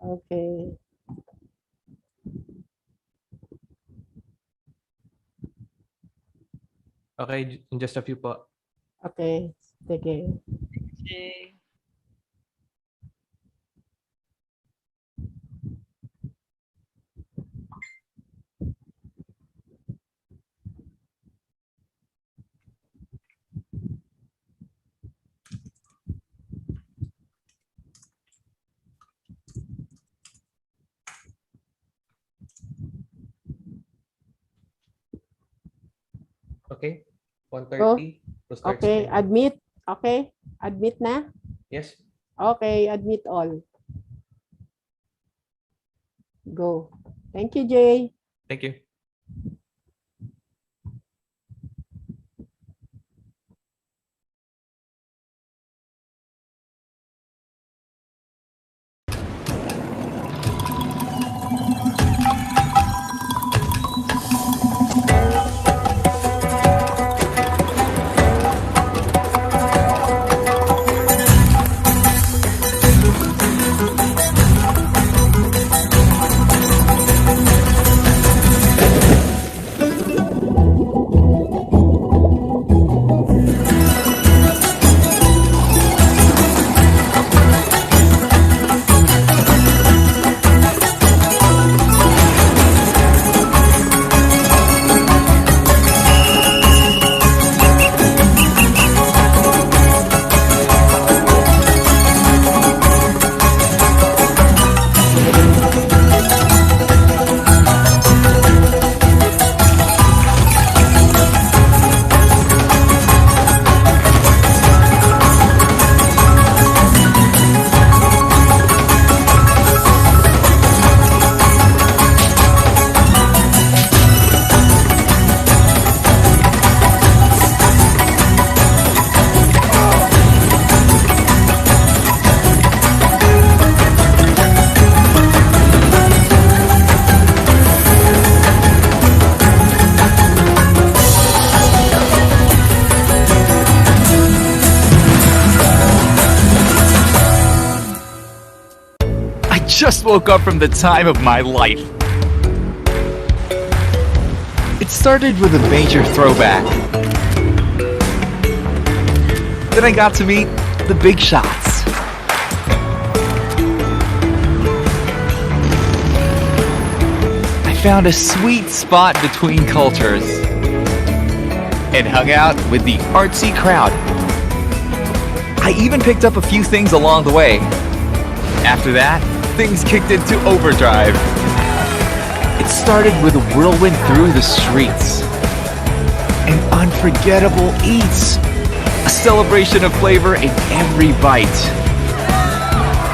Okay. Okay, in just a few po. Okay. Sige. Okay. Okay. 1:30. We'll start Okay. streaming. Admit. Okay. Admit na. Yes. Okay. Admit all. Go. Thank you, Jay. Thank you. Just woke up from the time of my life. It started with a major throwback. Then I got to meet the big shots. I found a sweet spot between cultures and hung out with the artsy crowd. I even picked up a few things along the way. After that, things kicked into overdrive. It started with a whirlwind through the streets, and unforgettable eats, a celebration of flavor in every bite,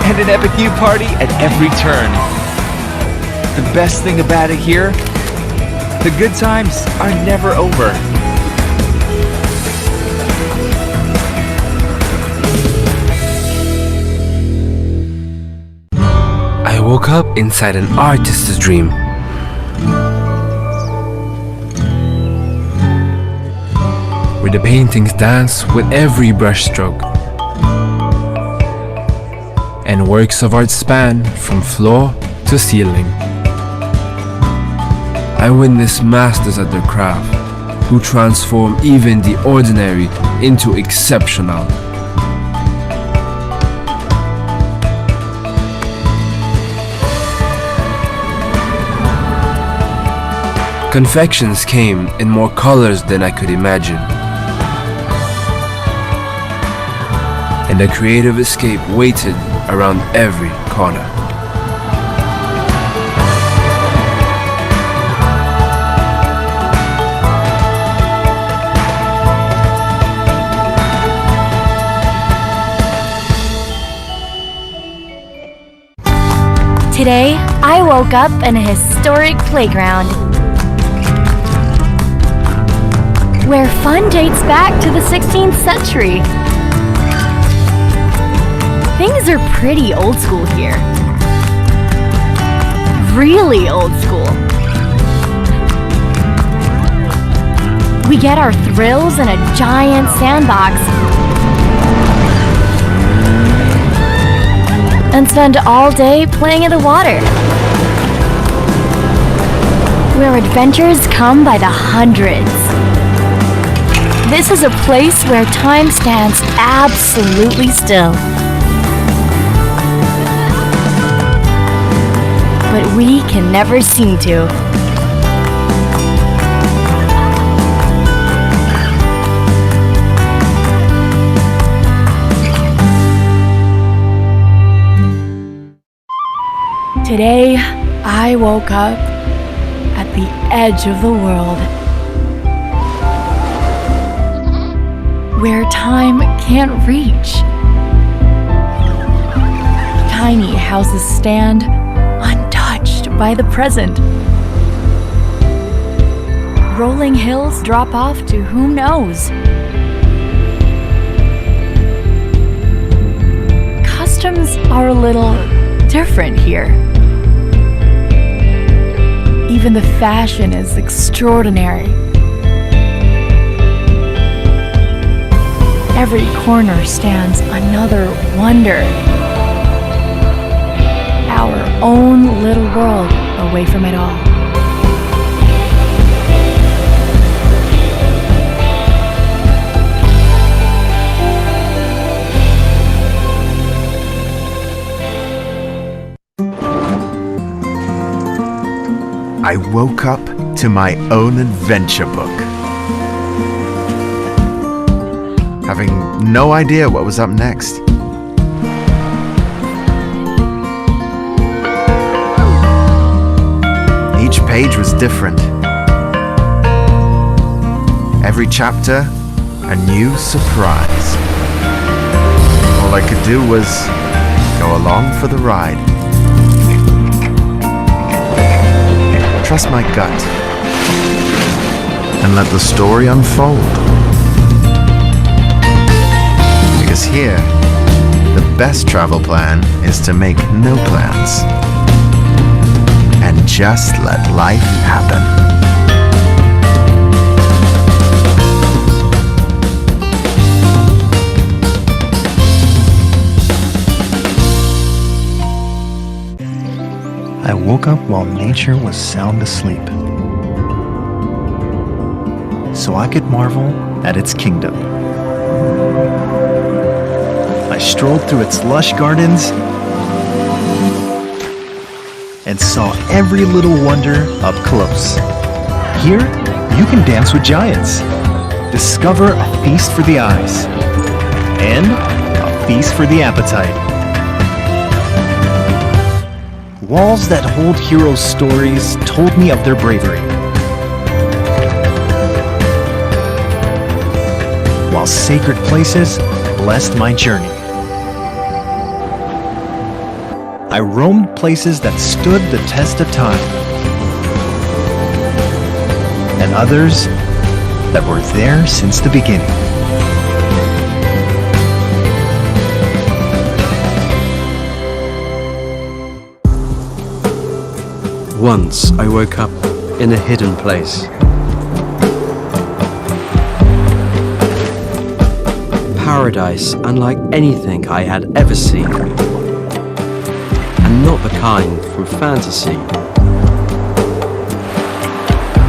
and an epic new party at every turn. The best thing about it here, the good times are never over. I woke up inside an artist's dream. Where the paintings dance with every brushstroke, and works of art span from floor to ceiling. I witness masters at their craft who transform even the ordinary into exceptional. Confections came in more colors than I could imagine, and a creative escape waited around every corner. Today, I woke up in a historic playground where fun dates back to the 16th century. Things are pretty old school here. Really old school. We get our thrills in a giant sandbox and spend all day playing in the water. Where adventures come by the hundreds. This is a place where time stands absolutely still. But we can never seem to. Today, I woke up at the edge of the world, where time can't reach. Tiny houses stand untouched by the present. Rolling hills drop off to whom knows. Customs are a little different here. Even the fashion is extraordinary. Every corner stands another wonder. Our own little world away from it all. I woke up to my own adventure book, having no idea what was up next. Each page was different. Every chapter, a new surprise. All I could do was go along for the ride. Trust my gut and let the story unfold. Because here, the best travel plan is to make no plans and just let life happen. I woke up while nature was sound asleep, so I could marvel at its kingdom. I strolled through its lush gardens and saw every little wonder up close. Here, you can dance with giants, discover a feast for the eyes, and a feast for the appetite. Walls that hold heroes' stories told me of their bravery, while sacred places blessed my journey. I roamed places that stood the test of time, and others that were there since the beginning. Once I woke up in a hidden place. Paradise unlike anything I had ever seen. And not the kind from fantasy,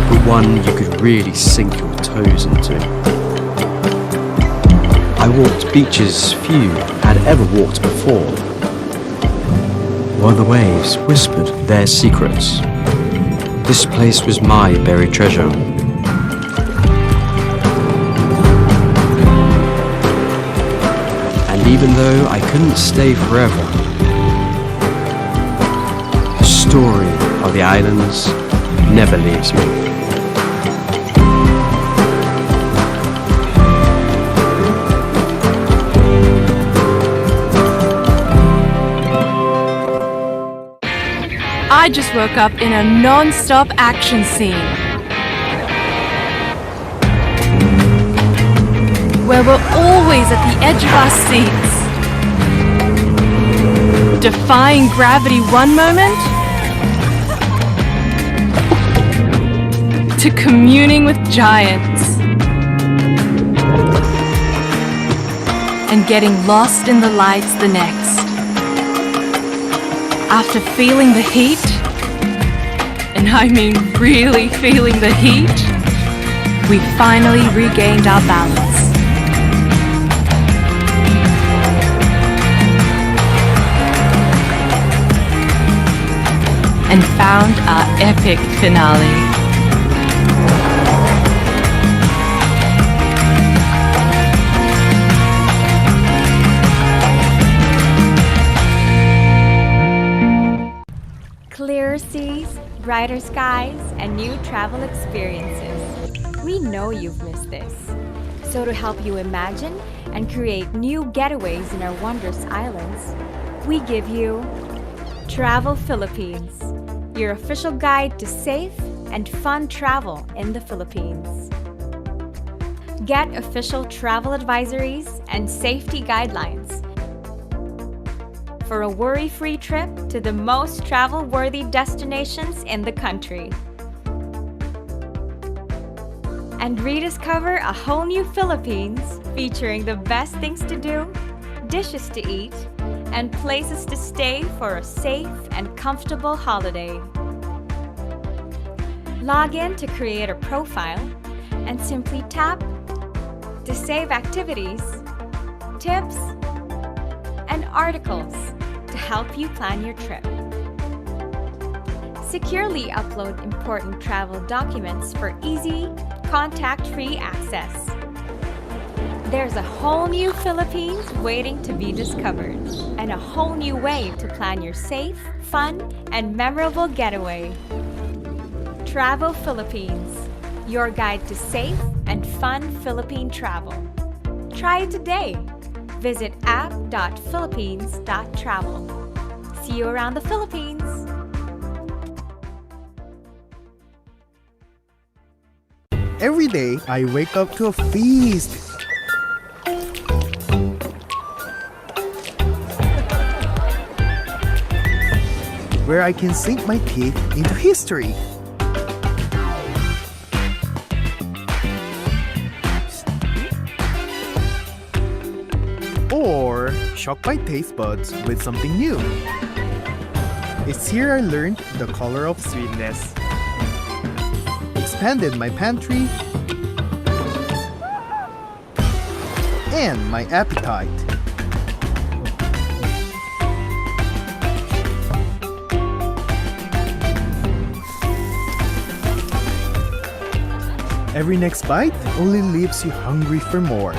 but one you could really sink your toes into. I walked beaches few had ever walked before, while the waves whispered their secrets. This place was my buried treasure. And even though I couldn't stay forever, the story of the islands never leaves me. I just woke up in a non-stop action scene, where we're always at the edge of our seats, defying gravity one moment to communing with giants and getting lost in the lights the next. After feeling the heat, and I mean really feeling the heat, we finally regained our balance. And found our epic finale. Clearer seas, brighter skies, and new travel experiences. We know you've missed this. So to help you imagine and create new getaways in our wondrous islands, we give you Travel Philippines, your official guide to safe and fun travel in the Philippines. Get official travel advisories and safety guidelines for a worry-free trip to the most travel-worthy destinations in the country. And rediscover a whole new Philippines featuring the best things to do, dishes to eat, and places to stay for a safe and comfortable holiday. Log in to create a profile and simply tap to save activities, tips, and articles to help you plan your trip. Securely upload important travel documents for easy, contact-free access. There's a whole new Philippines waiting to be discovered, and a whole new way to plan your safe, fun, and memorable getaway. Travel Philippines, your guide to safe and fun Philippine travel. Try it today. Visit app.philippines.travel. See you around the Philippines. Every day, I wake up to a feast. Where I can sink my teeth into history. Or shock my taste buds with something new. It's here I learned the color of sweetness, expanded my pantry, and my appetite. Every next bite only leaves you hungry for more.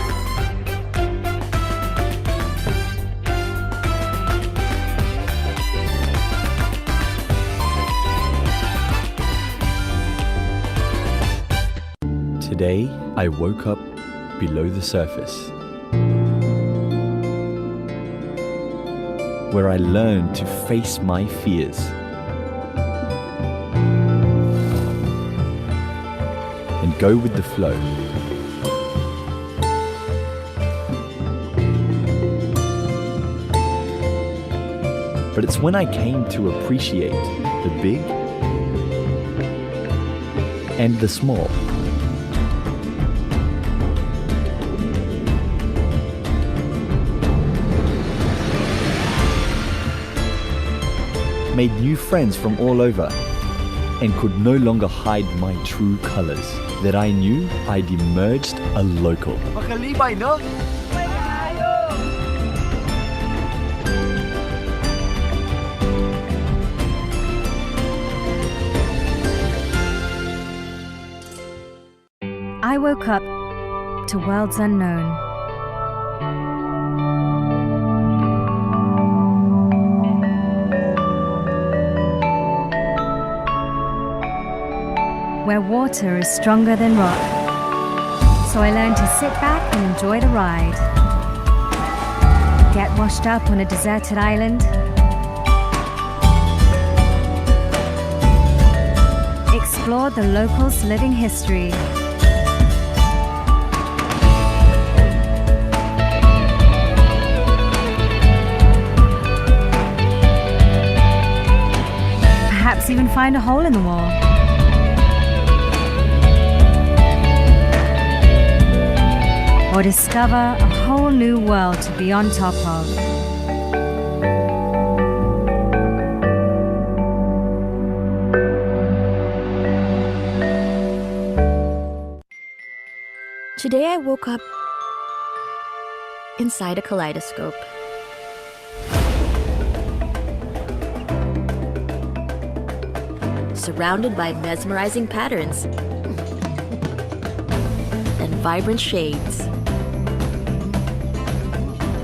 Today, I woke up below the surface, where I learned to face my fears and go with the flow. But it's when I came to appreciate the big and the small, made new friends from all over, and could no longer hide my true colors, that I knew I'd emerged a local. Makalibay, no? I woke up to worlds unknown. Where water is stronger than rock. So I learned to sit back and enjoy the ride. Get washed up on a deserted island. Explore the locals' living history. Perhaps even find a hole in the wall. Or discover a whole new world to be on top of. Today I woke up inside a kaleidoscope. Surrounded by mesmerizing patterns and vibrant shades.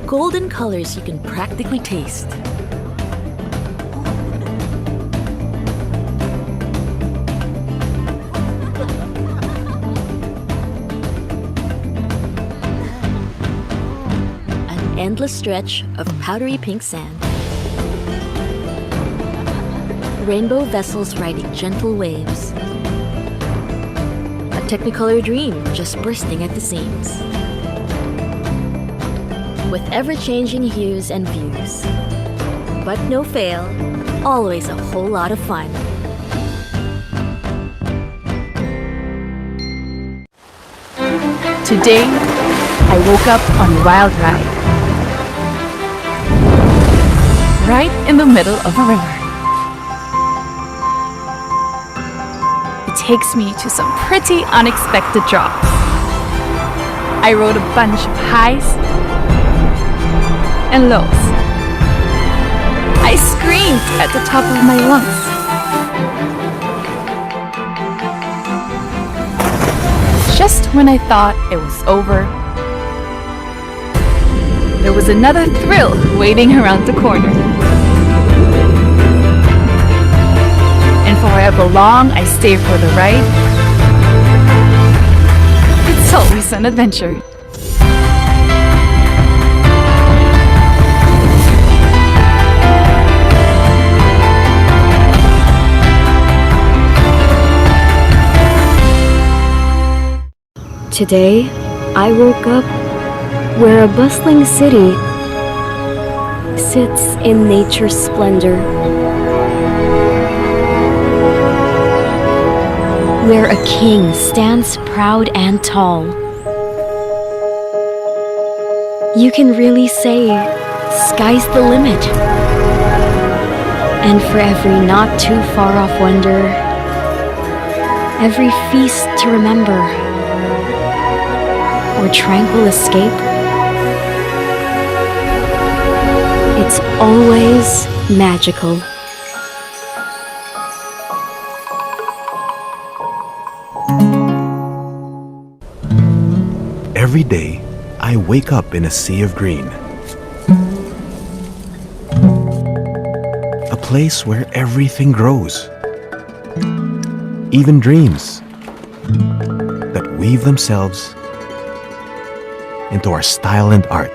Golden colors you can practically taste. An endless stretch of powdery pink sand. Rainbow vessels riding gentle waves. A technicolor dream just bursting at the seams. With ever-changing hues and views. But no fail, always a whole lot of fun. Today, I woke up on a wild ride. Right in the middle of a river. It takes me to some pretty unexpected drops. I rode a bunch of highs and lows. I screamed at the top of my lungs. Just when I thought it was over, there was another thrill waiting around the corner. And for however long I stay for the ride, it's always an adventure. Today, I woke up where a bustling city sits in nature's splendor. Where a king stands proud and tall. You can really say, sky's the limit. And for every not too far off wonder, every feast to remember, or tranquil escape, it's always magical. Every day, I wake up in a sea of green. A place where everything grows. Even dreams that weave themselves into our style and art.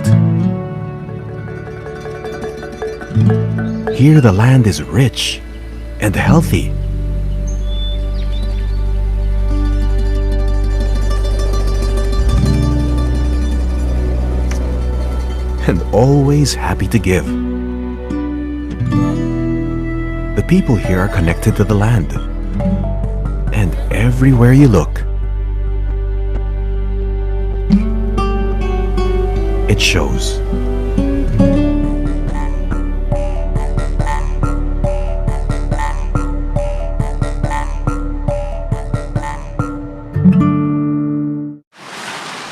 Here the land is rich and healthy. And always happy to give. The people here are connected to the land. And everywhere you look, it shows.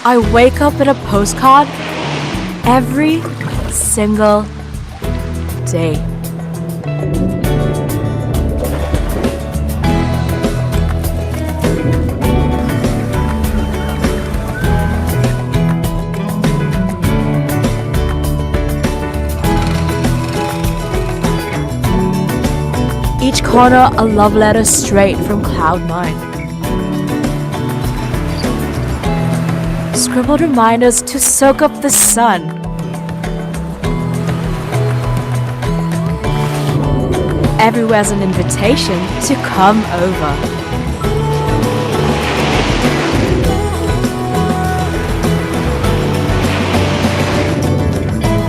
I wake up in a postcard every single day. Each corner a love letter straight from Cloud9. Scribbled reminders to soak up the sun. Everywhere's an invitation to come over.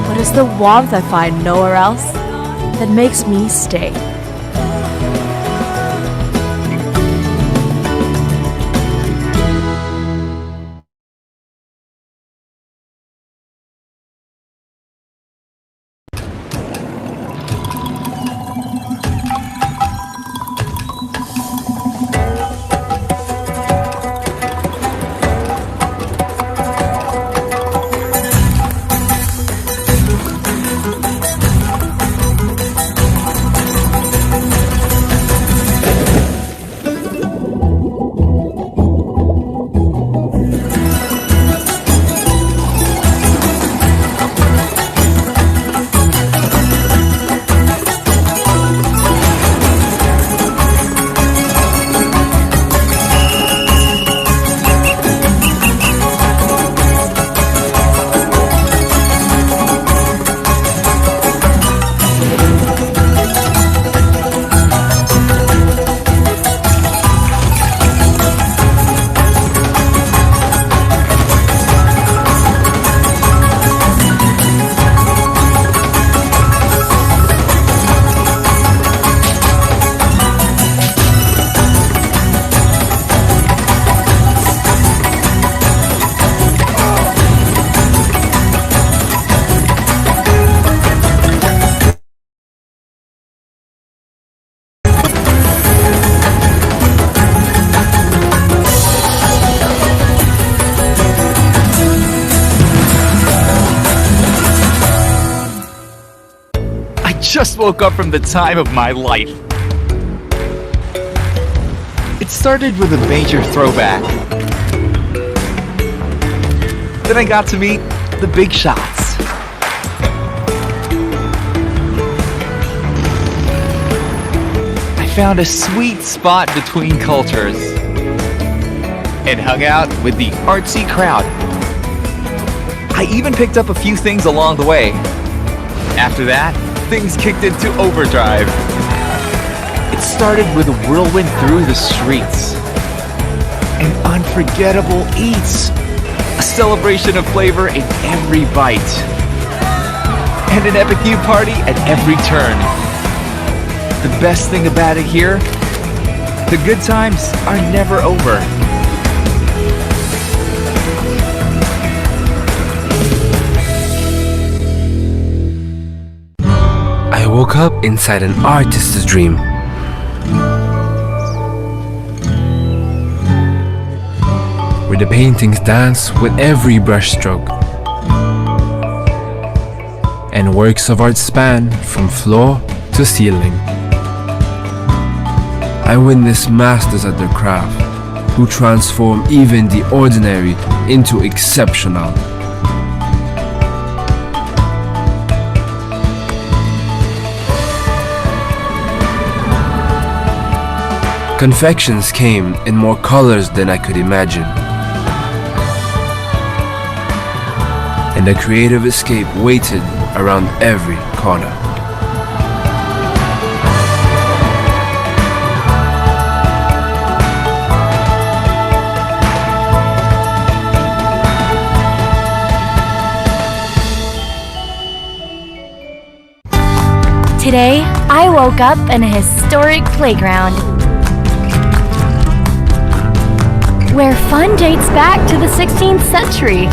But it's the warmth I find nowhere else that makes me stay. just woke up from the time of my life. It started with a major throwback. Then I got to meet the big shots. I found a sweet spot between cultures and hung out with the artsy crowd. I even picked up a few things along the way. After that, things kicked into overdrive. It started with a whirlwind through the streets, an unforgettable eats, a celebration of flavor in every bite, and an epic new party at every turn. The best thing about it here, the good times are never over. I woke up inside an artist's dream. Where the paintings dance with every brushstroke, and works of art span from floor to ceiling. I witness masters at their craft who transform even the ordinary into exceptional. Confections came in more colors than I could imagine, and a creative escape waited around every corner. Today, I woke up in a historic playground where fun dates back to the 16th century.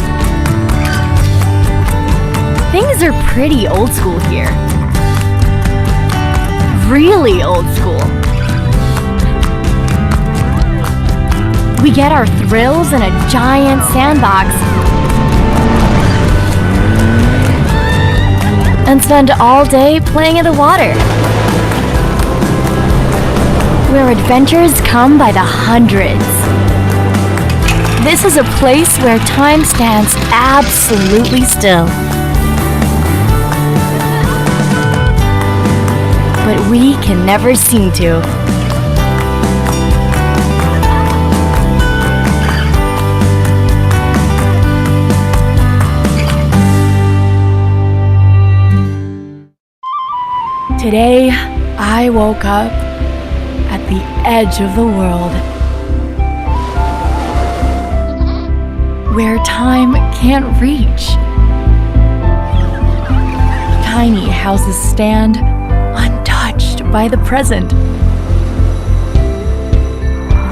Things are pretty old school here. Really old school. We get our thrills in a giant sandbox and spend all day playing in the water, where adventures come by the hundreds. This is a place where time stands absolutely still. But we can never seem to. Today, I woke up at the edge of the world, where time can't reach. Tiny houses stand untouched by the present.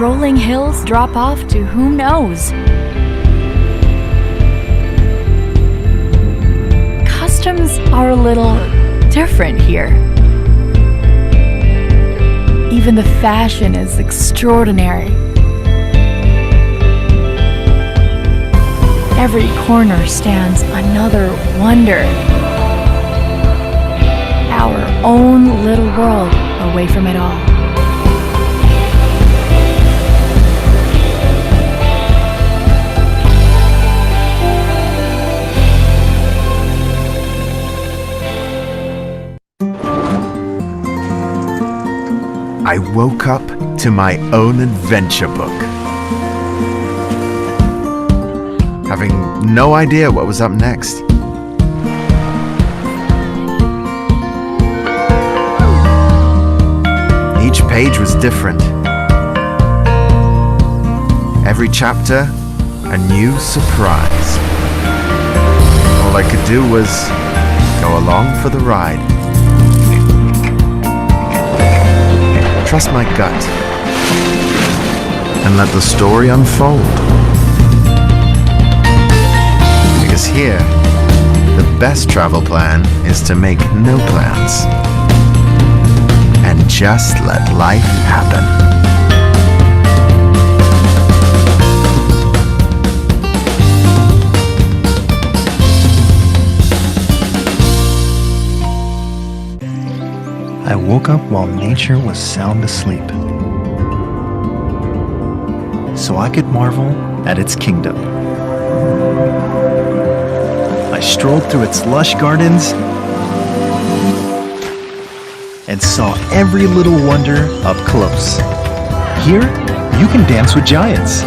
Rolling hills drop off to who knows. Customs are a little different here. Even the fashion is extraordinary. Every corner stands another wonder. Our own little world away from it all. I woke up to my own adventure book, having no idea what was up next. Each page was different. Every chapter, a new surprise. All I could do was go along for the ride. Trust my gut and let the story unfold. Because here, the best travel plan is to make no plans and just let life happen. I woke up while nature was sound asleep, so I could marvel at its kingdom. I strolled through its lush gardens and saw every little wonder up close. Here, you can dance with giants,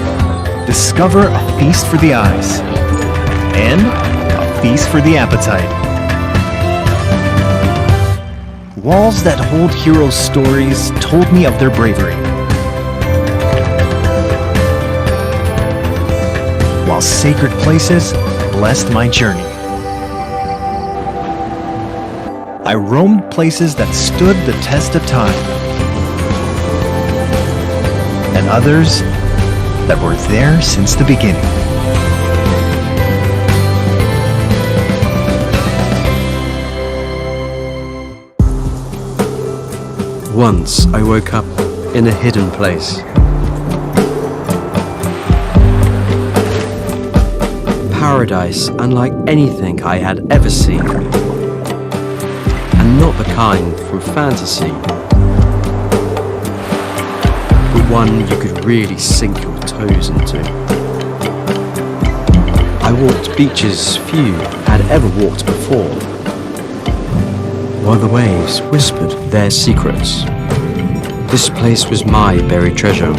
discover a feast for the eyes, and a feast for the appetite. Walls that hold heroes' stories told me of their bravery, while sacred places blessed my journey. I roamed places that stood the test of time, and others that were there since the beginning. Once I woke up in a hidden place. Paradise unlike anything I had ever seen, and not the kind from fantasy, but one you could really sink your toes into. I walked beaches few had ever walked before, while the waves whispered their secrets. This place was my buried treasure.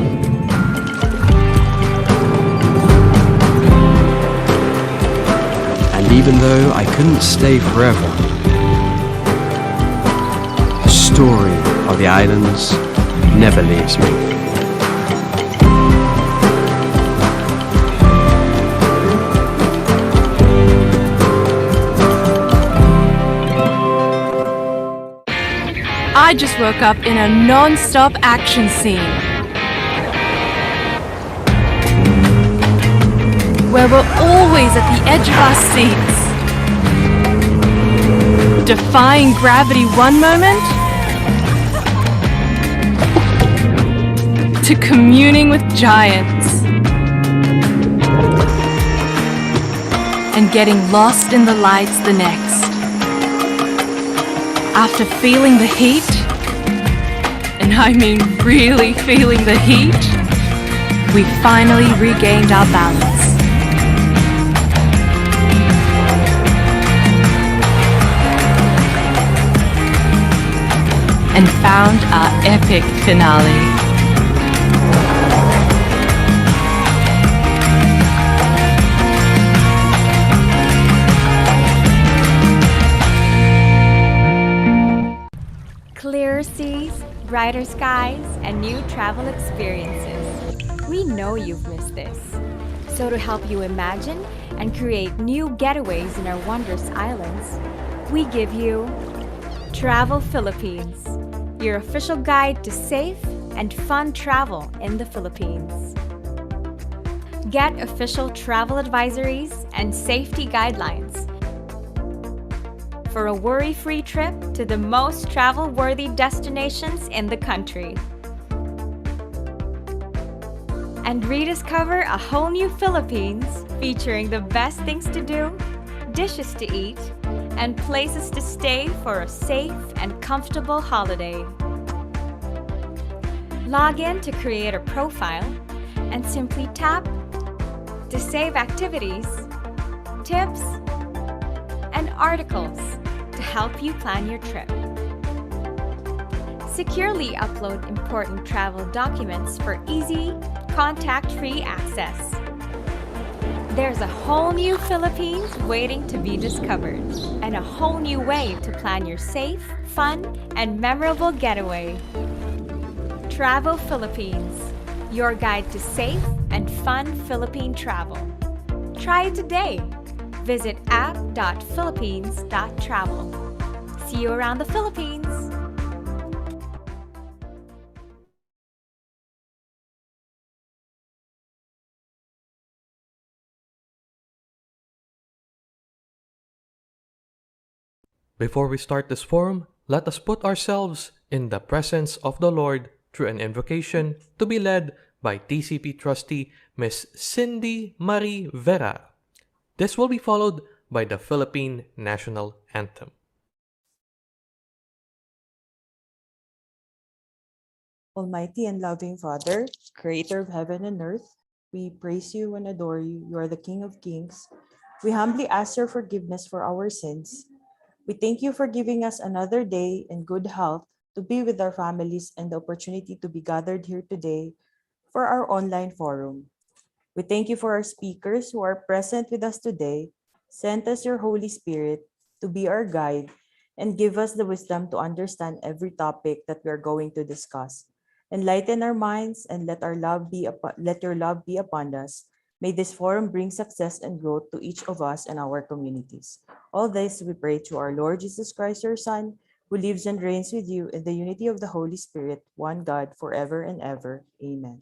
And even though I couldn't stay forever, the story of the islands never leaves me. I just woke up in a non-stop action scene where we're always at the edge of our seats, defying gravity one moment to communing with giants and getting lost in the lights the next. After feeling the heat, and I mean really feeling the heat, we finally regained our balance. And found our epic finale. Clearer seas, brighter skies, and new travel experiences. We know you've missed this. So to help you imagine and create new getaways in our wondrous islands, we give you Travel Philippines, your official guide to safe and fun travel in the Philippines. Get official travel advisories and safety guidelines for a worry-free trip to the most travel-worthy destinations in the country. And rediscover a whole new Philippines featuring the best things to do, dishes to eat, and places to stay for a safe and comfortable holiday. Log in to create a profile and simply tap to save activities, tips, and articles to help you plan your trip. Securely upload important travel documents for easy, contact-free access. There's a whole new Philippines waiting to be discovered, and a whole new way to plan your safe, fun, and memorable getaway. Travel Philippines, your guide to safe and fun Philippine travel. Try it today. Visit app.philippines.travel. See you around the Philippines! Before we start this forum, let us put ourselves in the presence of the Lord through an invocation to be led by TCP trustee Miss Cindy Marie Vera. This will be followed by the Philippine National Anthem. Almighty and loving Father, creator of heaven and earth, we praise you and adore you. You are the King of kings. We humbly ask your forgiveness for our sins. We thank you for giving us another day and good health to be with our families and the opportunity to be gathered here today for our online forum. We thank you for our speakers who are present with us today. Send us your Holy Spirit to be our guide and give us the wisdom to understand every topic that we are going to discuss. Enlighten our minds and let your love be upon us. May this forum bring success and growth to each of us and our communities. All this we pray through our Lord Jesus Christ, your Son, who lives and reigns with you in the unity of the Holy Spirit, one God, forever and ever. Amen.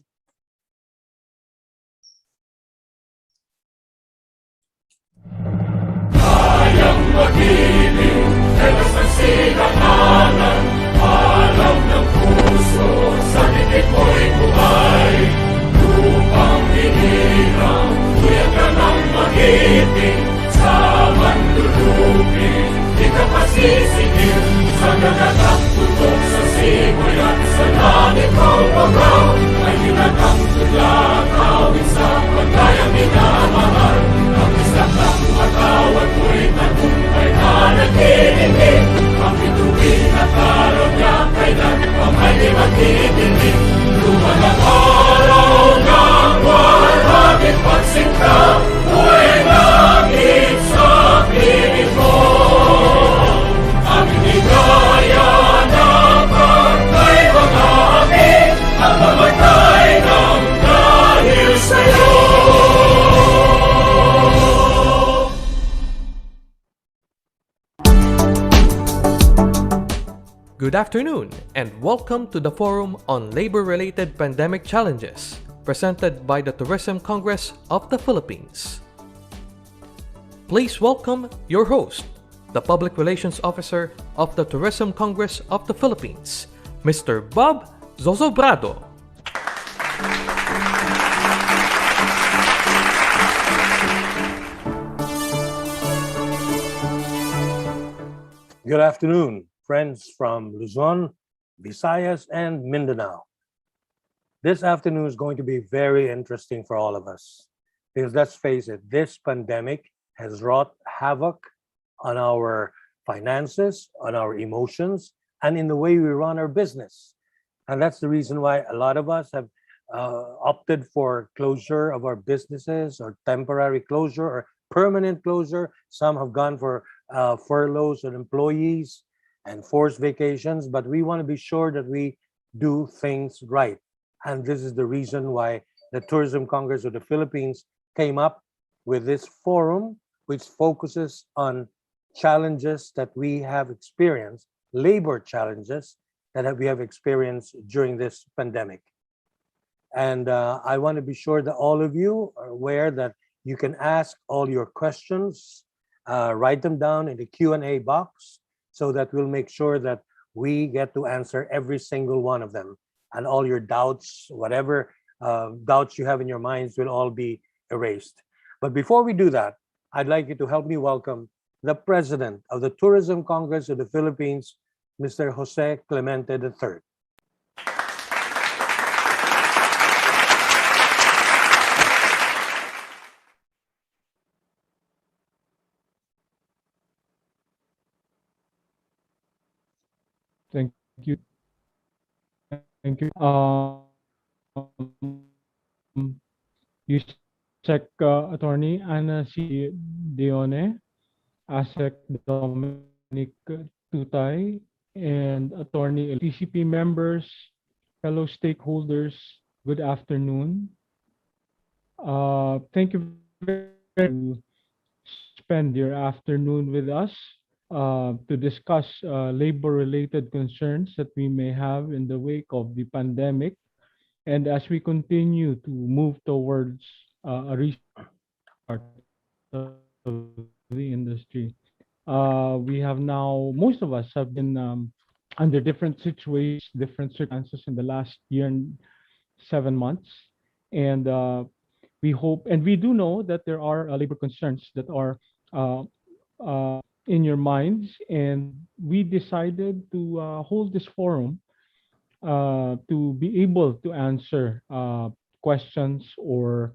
Good afternoon, and welcome to the Forum on Labor-Related Pandemic Challenges, presented by the Tourism Congress of the Philippines. Please welcome your host, the Public Relations Officer of the Tourism Congress of the Philippines, Mr. Bob Zozobrado. Good afternoon, friends from Luzon, Visayas, and Mindanao. This afternoon is going to be very interesting for all of us because let's face it, this pandemic has wrought havoc on our finances, on our emotions, and in the way we run our business. And that's the reason why a lot of us have opted for closure of our businesses or temporary closure or permanent closure. Some have gone for furloughs of employees and forced vacations, but we want to be sure that we do things right. And this is the reason why the Tourism Congress of the Philippines came up with this forum, which focuses on challenges that we have experienced, labor challenges that we have experienced during this pandemic. And I want to be sure that all of you are aware that you can ask all your questions, write them down in the Q&A box so that we'll make sure that we get to answer every single one of them. And all your doubts, whatever doubts you have in your minds will all be erased. But before we do that, I'd like you to help me welcome the President of the Tourism Congress of the Philippines, Mr. Jose Clemente III. Thank you. Thank you. USEC Attorney Ana C. Dione, ASEC Dominic Tutay, and Attorney TCP members, fellow stakeholders, good afternoon. Thank you very much to spend your afternoon with us to discuss labor-related concerns that we may have in the wake of the pandemic. And as we continue to move towards a restart of the industry, we have now, most of us have been under different situations, different circumstances in the last year and 7 months. And we hope, and we do know that there are labor concerns that are in your minds, and we decided to hold this forum to be able to answer questions or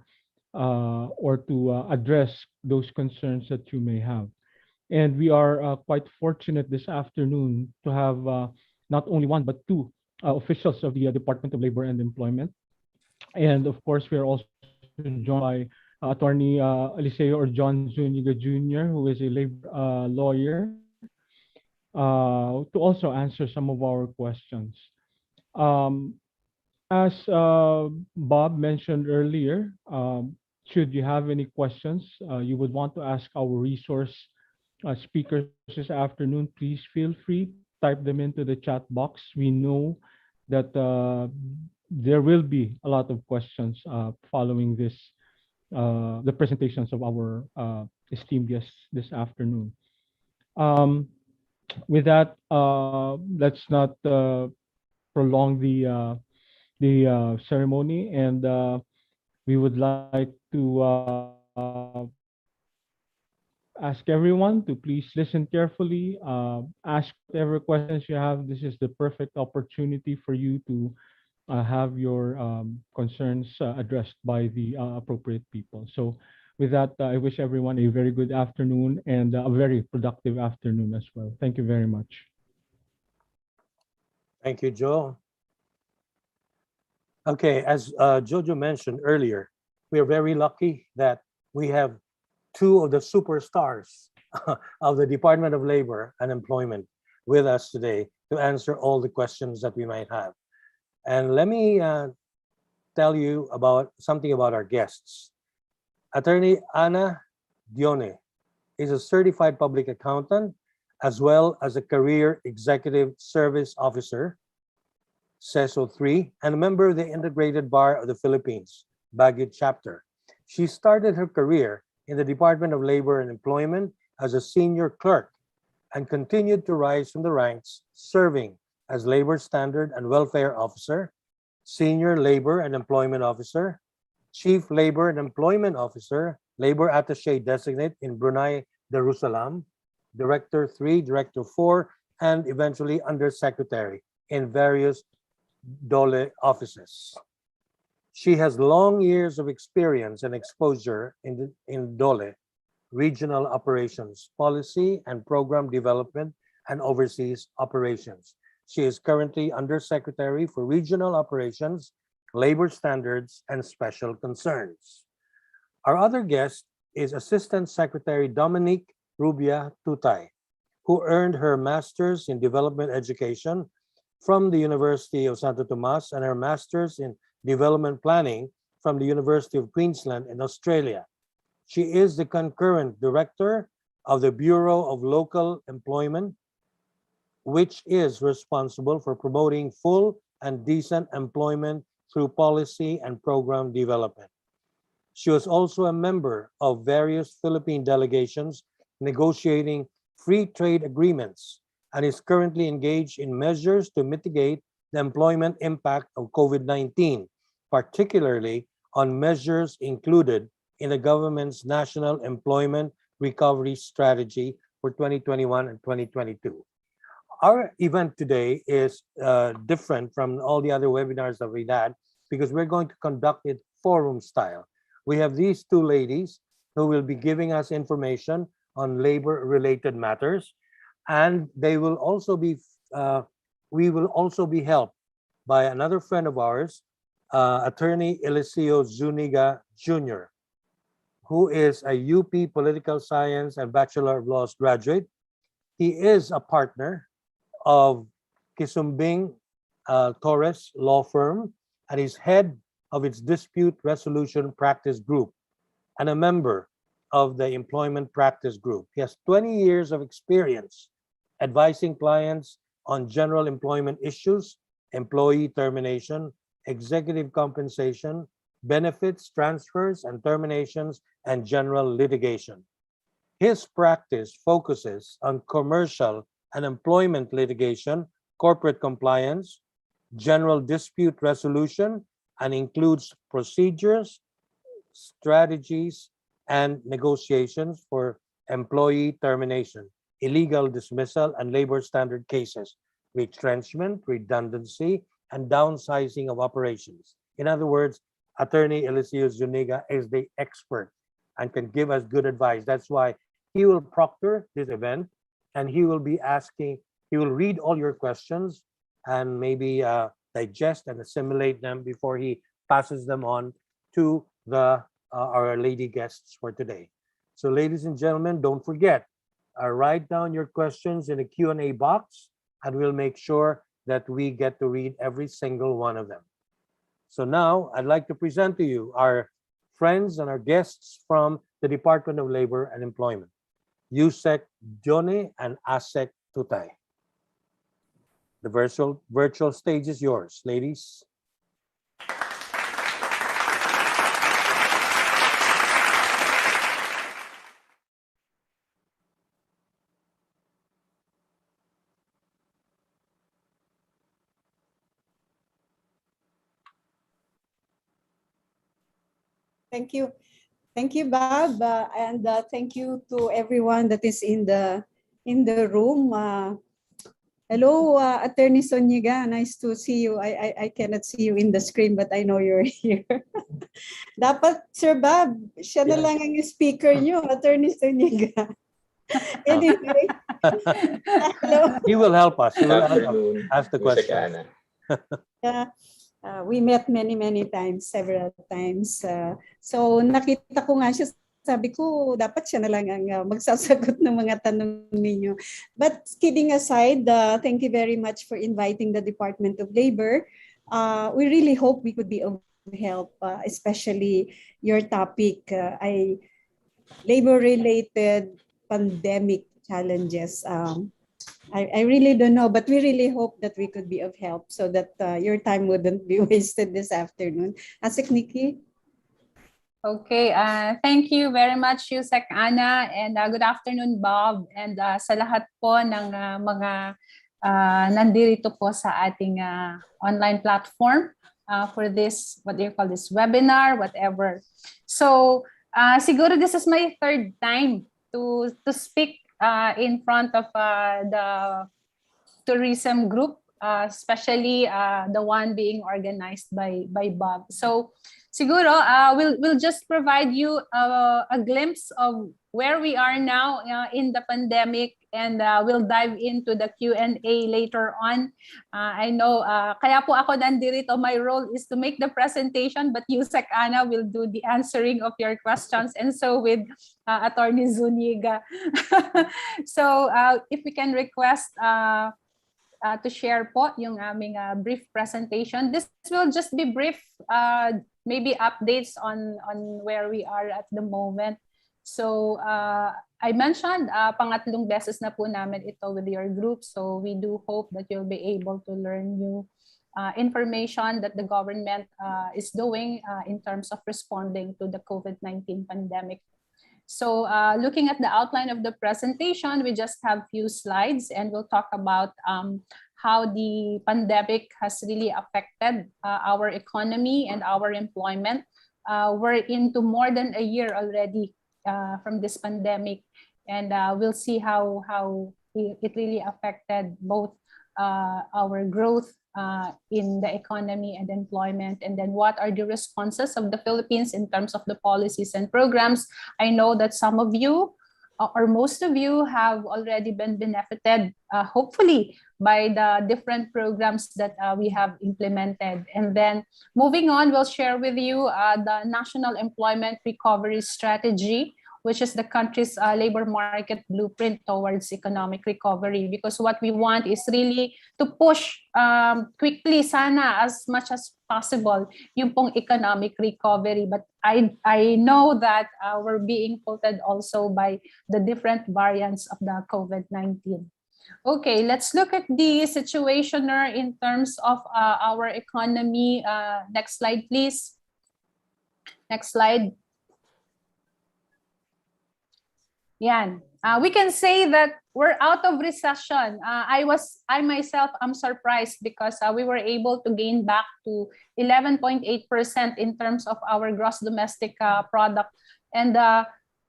to address those concerns that you may have. And we are quite fortunate this afternoon to have not only one but two officials of the Department of Labor and Employment. And of course, we are also joined by Attorney Eliseo or John Zuniga Jr., who is a labor lawyer, to also answer some of our questions. Um, as Bob mentioned earlier, should you have any questions you would want to ask our resource speakers this afternoon, please feel free, type them into the chat box. We know that there will be a lot of questions following this, the presentations of our esteemed guests this afternoon. Um, with that, let's not prolong the ceremony, and we would like to ask everyone to please listen carefully, ask whatever questions you have. This is the perfect opportunity for you to have your concerns addressed by the appropriate people. So with that, I wish everyone a very good afternoon and a very productive afternoon as well. Thank you very much. Thank you, Joe. Okay, as Jojo mentioned earlier, we are very lucky that we have two of the superstars of the Department of Labor and Employment with us today to answer all the questions that we might have. And let me tell you about something about our guests. Attorney Ana Dione is a certified public accountant as well as a career executive service officer, CESO 3, and a member of the Integrated Bar of the Philippines, Baguio Chapter. She started her career in the Department of Labor and Employment as a senior clerk and continued to rise from the ranks, serving as Labor Standard and Welfare Officer, Senior Labor and Employment Officer, Chief Labor and Employment Officer, Labor Attaché Designate in Brunei Darussalam, Director 3, Director 4, and eventually Undersecretary in various DOLE offices. She has long years of experience and exposure in DOLE, regional operations, policy and program development, and overseas operations. She is currently Undersecretary for Regional Operations, Labor Standards, and Special Concerns. Our other guest is Assistant Secretary Dominique Rubia Tutay, who earned her Master's in Development Education from the University of Santo Tomas and her Master's in Development Planning from the University of Queensland in Australia. She is the concurrent director of the Bureau of Local Employment, which is responsible for promoting full and decent employment through policy and program development. She was also a member of various Philippine delegations negotiating free trade agreements and is currently engaged in measures to mitigate the employment impact of COVID-19, particularly on measures included in the government's National Employment Recovery Strategy for 2021 and 2022. Our event today is different from all the other webinars that we had because we're going to conduct it forum style. We have these two ladies who will be giving us information on labor-related matters, and they will also be, we will also be helped by another friend of ours, Attorney Eliseo Zuniga Jr., who is a UP Political Science and Bachelor of Laws graduate. He is a partner of Kisumbing Torres Law Firm and is head of its Dispute Resolution Practice Group and a member of the Employment Practice Group. He has 20 years of experience advising clients on general employment issues, employee termination, executive compensation, benefits, transfers, and terminations, and general litigation. His practice focuses on commercial and employment litigation, corporate compliance, general dispute resolution, and includes procedures, strategies, and negotiations for employee termination, illegal dismissal, and labor standard cases, retrenchment, redundancy, and downsizing of operations. In other words, Attorney Elisius Zuniga is the expert and can give us good advice. That's why he will proctor this event, and he will be asking, he will read all your questions and maybe digest and assimilate them before he passes them on to our lady guests for today. So ladies and gentlemen, don't forget, write down your questions in the Q&A box, and we'll make sure that we get to read every single one of them. So now I'd like to present to you our friends and our guests from the Department of Labor and Employment, Yusek Jone and Asek Tutay. The virtual stage is yours, ladies. Thank you. Thank you, Bob, and thank you to everyone that is in the room. Hello, Attorney Soniga. Nice to see you. I cannot see you in the screen, but I know you're here. Dapat, Sir Bob, siya na lang ang speaker niyo, Attorney Soniga. Anyway. Hello. He will help us. He will ask the question. We met many times, several times. So nakita ko nga siya, sabi ko, dapat siya na lang ang magsasagot ng mga tanong ninyo. But kidding aside, thank you very much for inviting the Department of Labor. We really hope we could be of help, especially your topic, labor-related pandemic challenges. I really don't know, but we really hope that we could be of help so that your time wouldn't be wasted this afternoon. Asik Nikki? Okay, thank you very much, Yusek Ana, and good afternoon, Bob, and sa lahat po ng mga nandito po sa ating online platform for this, what do you call this, webinar, whatever. So, siguro this is my third time to speak in front of the tourism group, especially the one being organized by Bob. So siguro we'll just provide you a glimpse of where we are now in the pandemic, and we'll dive into the Q&A later on. I know, kaya po ako nandito, my role is to make the presentation, but Yusek Ana will do the answering of your questions, and so with Attorney Zuniga. So if we can request to share po yung aming brief presentation. This will just be brief, maybe updates on where we are at the moment. So I mentioned pangatlong beses na po namin ito with your group. So we do hope that you'll be able to learn new information that the government is doing in terms of responding to the COVID-19 pandemic. So looking at the outline of the presentation, we just have few slides, and we'll talk about how the pandemic has really affected our economy and our employment. We're into more than a year already from this pandemic, and we'll see how it really affected both our growth in the economy and employment, and then what are the responses of the Philippines in terms of the policies and programs. I know that some of you or most of you have already been benefited, hopefully, by the different programs that we have implemented. And then moving on, we'll share with you the National Employment Recovery Strategy, which is the country's labor market blueprint towards economic recovery. Because what we want is really to push quickly, sana, as much as possible, yung pong economic recovery. But I know that we're being halted also by the different variants of the COVID-19. Okay, let's look at the situation in terms of our economy. Next slide, please. Next slide. Yan. We can say that we're out of recession. I myself am surprised because we were able to gain back to 11.8% in terms of our gross domestic product. And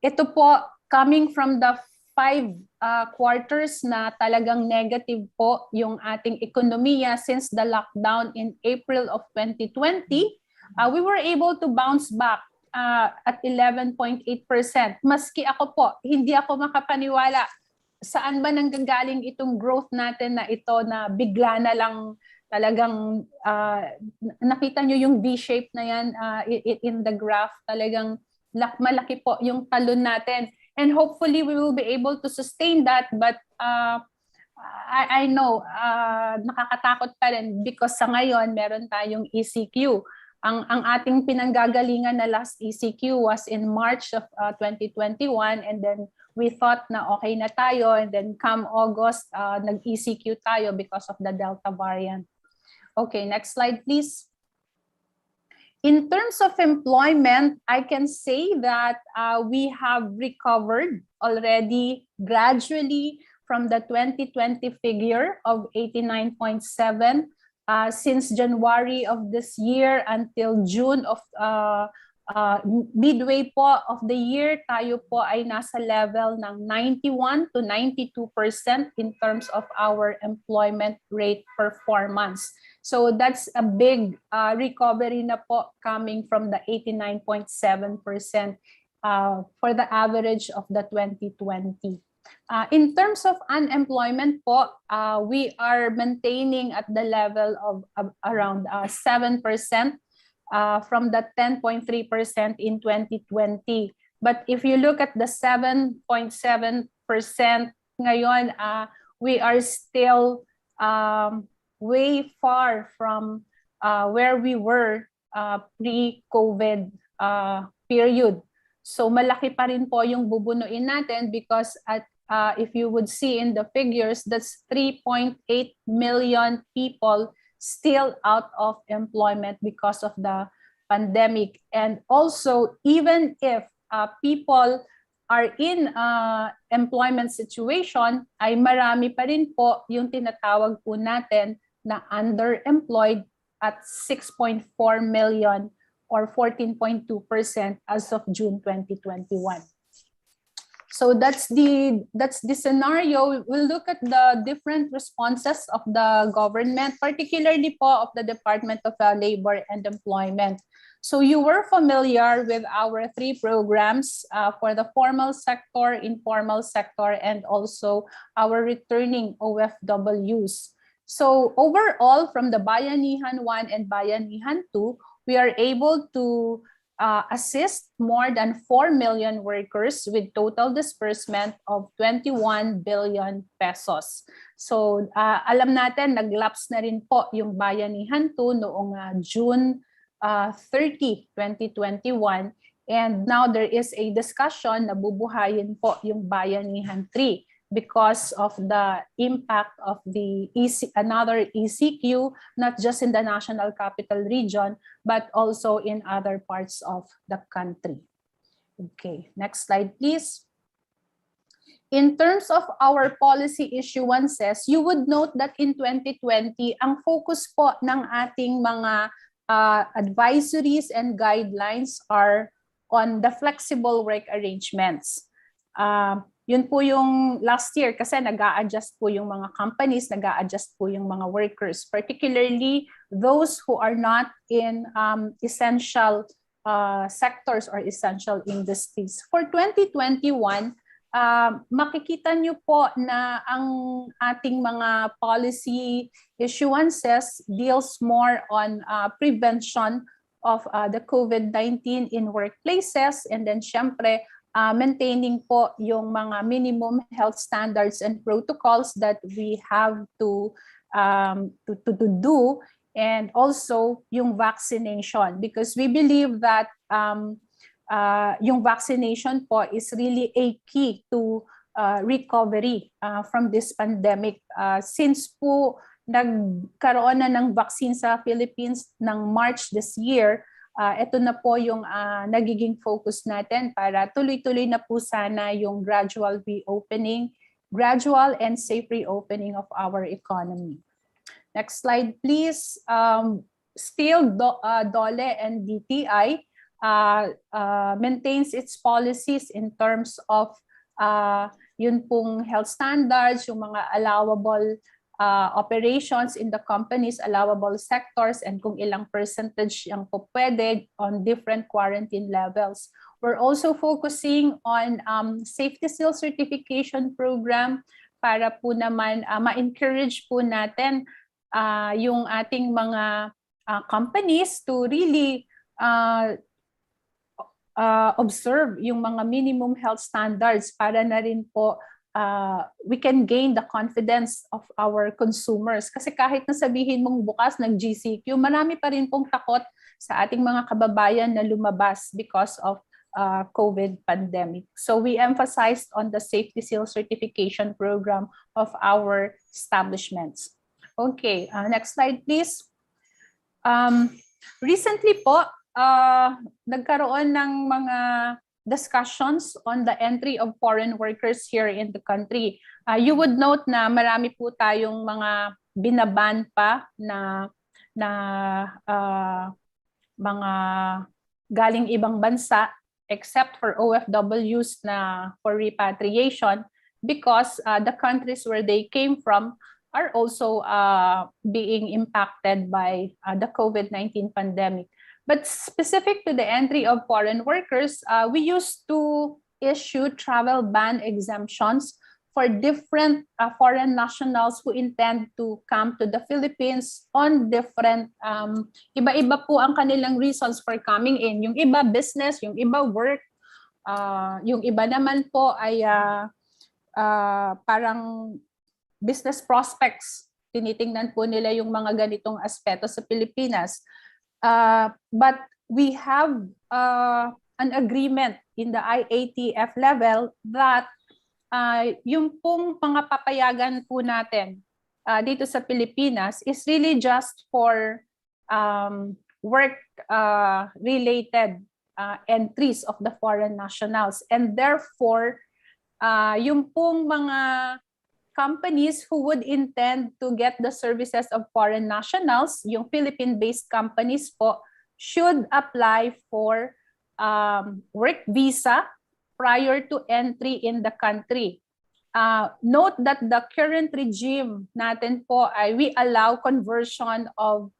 ito po coming from the 5 quarters na talagang negative po yung ating ekonomiya since the lockdown in April of 2020, we were able to bounce back at 11.8%. Maski ako po, hindi ako makapaniwala saan ba nanggagaling itong growth natin na ito na bigla na lang talagang nakita nyo yung V-shape na yan in the graph, talagang malaki po yung talon natin. And hopefully we will be able to sustain that, but I know nakakatakot pa rin because sa ngayon meron tayong ECQ. Ang ating pinanggagalingan na last ECQ was in March of 2021, and then we thought na okay na tayo, and then come August, nag-ECQ tayo because of the Delta variant. Okay, next slide please. In terms of employment, I can say that we have recovered already gradually from the 2020 figure of 89.7 since January of this year until June of midway po of the year, tayo po ay nasa level ng 91 to 92% in terms of our employment rate performance. So that's a big recovery na po coming from the 89.7% for the average of the 2020. In terms of unemployment po, we are maintaining at the level of around 7%. From the 10.3% in 2020. But if you look at the 7.7% ngayon, we are still way far from where we were pre-COVID period. So malaki pa rin po yung bubunuin natin because if you would see in the figures, that's 3.8 million people still out of employment because of the pandemic. And also, even if people are in employment situation, ay marami pa rin po yung tinatawag po natin na underemployed at 6.4 million or 14.2% as of June 2021. So that's the scenario. We'll look at the different responses of the government, particularly po of the Department of Labor and Employment. So you were familiar with our 3 programs for the formal sector, informal sector, and also our returning OFWs. So overall, from the Bayanihan 1 and Bayanihan 2, we are able to assist more than 4 million workers with total disbursement of 21 billion pesos. So alam natin, naglaps na rin po yung Bayanihan 2 noong June 30, 2021. And now there is a discussion na bubuhayin po yung Bayanihan 3 because of the impact of the another ECQ, not just in the National Capital Region, but also in other parts of the country. Okay, next slide, please. In terms of our policy issuances, you would note that in 2020, ang focus po ng ating mga advisories and guidelines are on the flexible work arrangements. Yun po yung last year kasi nag-a-adjust po yung mga companies, nag-a-adjust po yung mga workers, particularly those who are not in essential sectors or essential industries. For 2021, makikita nyo po na ang ating mga policy issuances deals more on prevention of the COVID-19 in workplaces, and then syempre, maintaining po yung mga minimum health standards and protocols that we have to do, and also yung vaccination, because we believe that yung vaccination po is really a key to recovery from this pandemic. Since po nagkaroon na ng vaccine sa Philippines ng March this year, ito na po yung nagiging focus natin para tuloy-tuloy na po sana yung gradual reopening, gradual and safe reopening of our economy. Next slide, please. Still, DOLE and DTI maintains its policies in terms of yun pong health standards, yung mga allowable operations in the companies, allowable sectors, and kung ilang percentage ang po pwede on different quarantine levels. We're also focusing on safety seal certification program para po naman ma-encourage po natin yung ating mga companies to really observe yung mga minimum health standards para na rin po we can gain the confidence of our consumers. Kasi kahit na sabihin mong bukas ng GCQ, marami pa rin pong takot sa ating mga kababayan na lumabas because of COVID pandemic. So we emphasized on the safety seal certification program of our establishments. Okay, next slide please. Recently po, nagkaroon ng mga discussions on the entry of foreign workers here in the country. You would note na marami po tayong mga binaban pa na mga galing ibang bansa except for OFWs na for repatriation because the countries where they came from are also being impacted by the COVID-19 pandemic. But specific to the entry of foreign workers, we used to issue travel ban exemptions for different foreign nationals who intend to come to the Philippines on different, iba-iba po ang kanilang reasons for coming in. Yung iba business, yung iba work, yung iba naman po ay parang business prospects. Tinitingnan po nila yung mga ganitong aspeto sa Pilipinas. But we have an agreement in the IATF level that yung pong mga papayagan po natin dito sa Pilipinas is really just for work-related entries of the foreign nationals. And therefore, yung pong mga companies who would intend to get the services of foreign nationals, yung Philippine-based companies po, should apply for work visa prior to entry in the country. Note that the current regime natin po ay we allow conversion of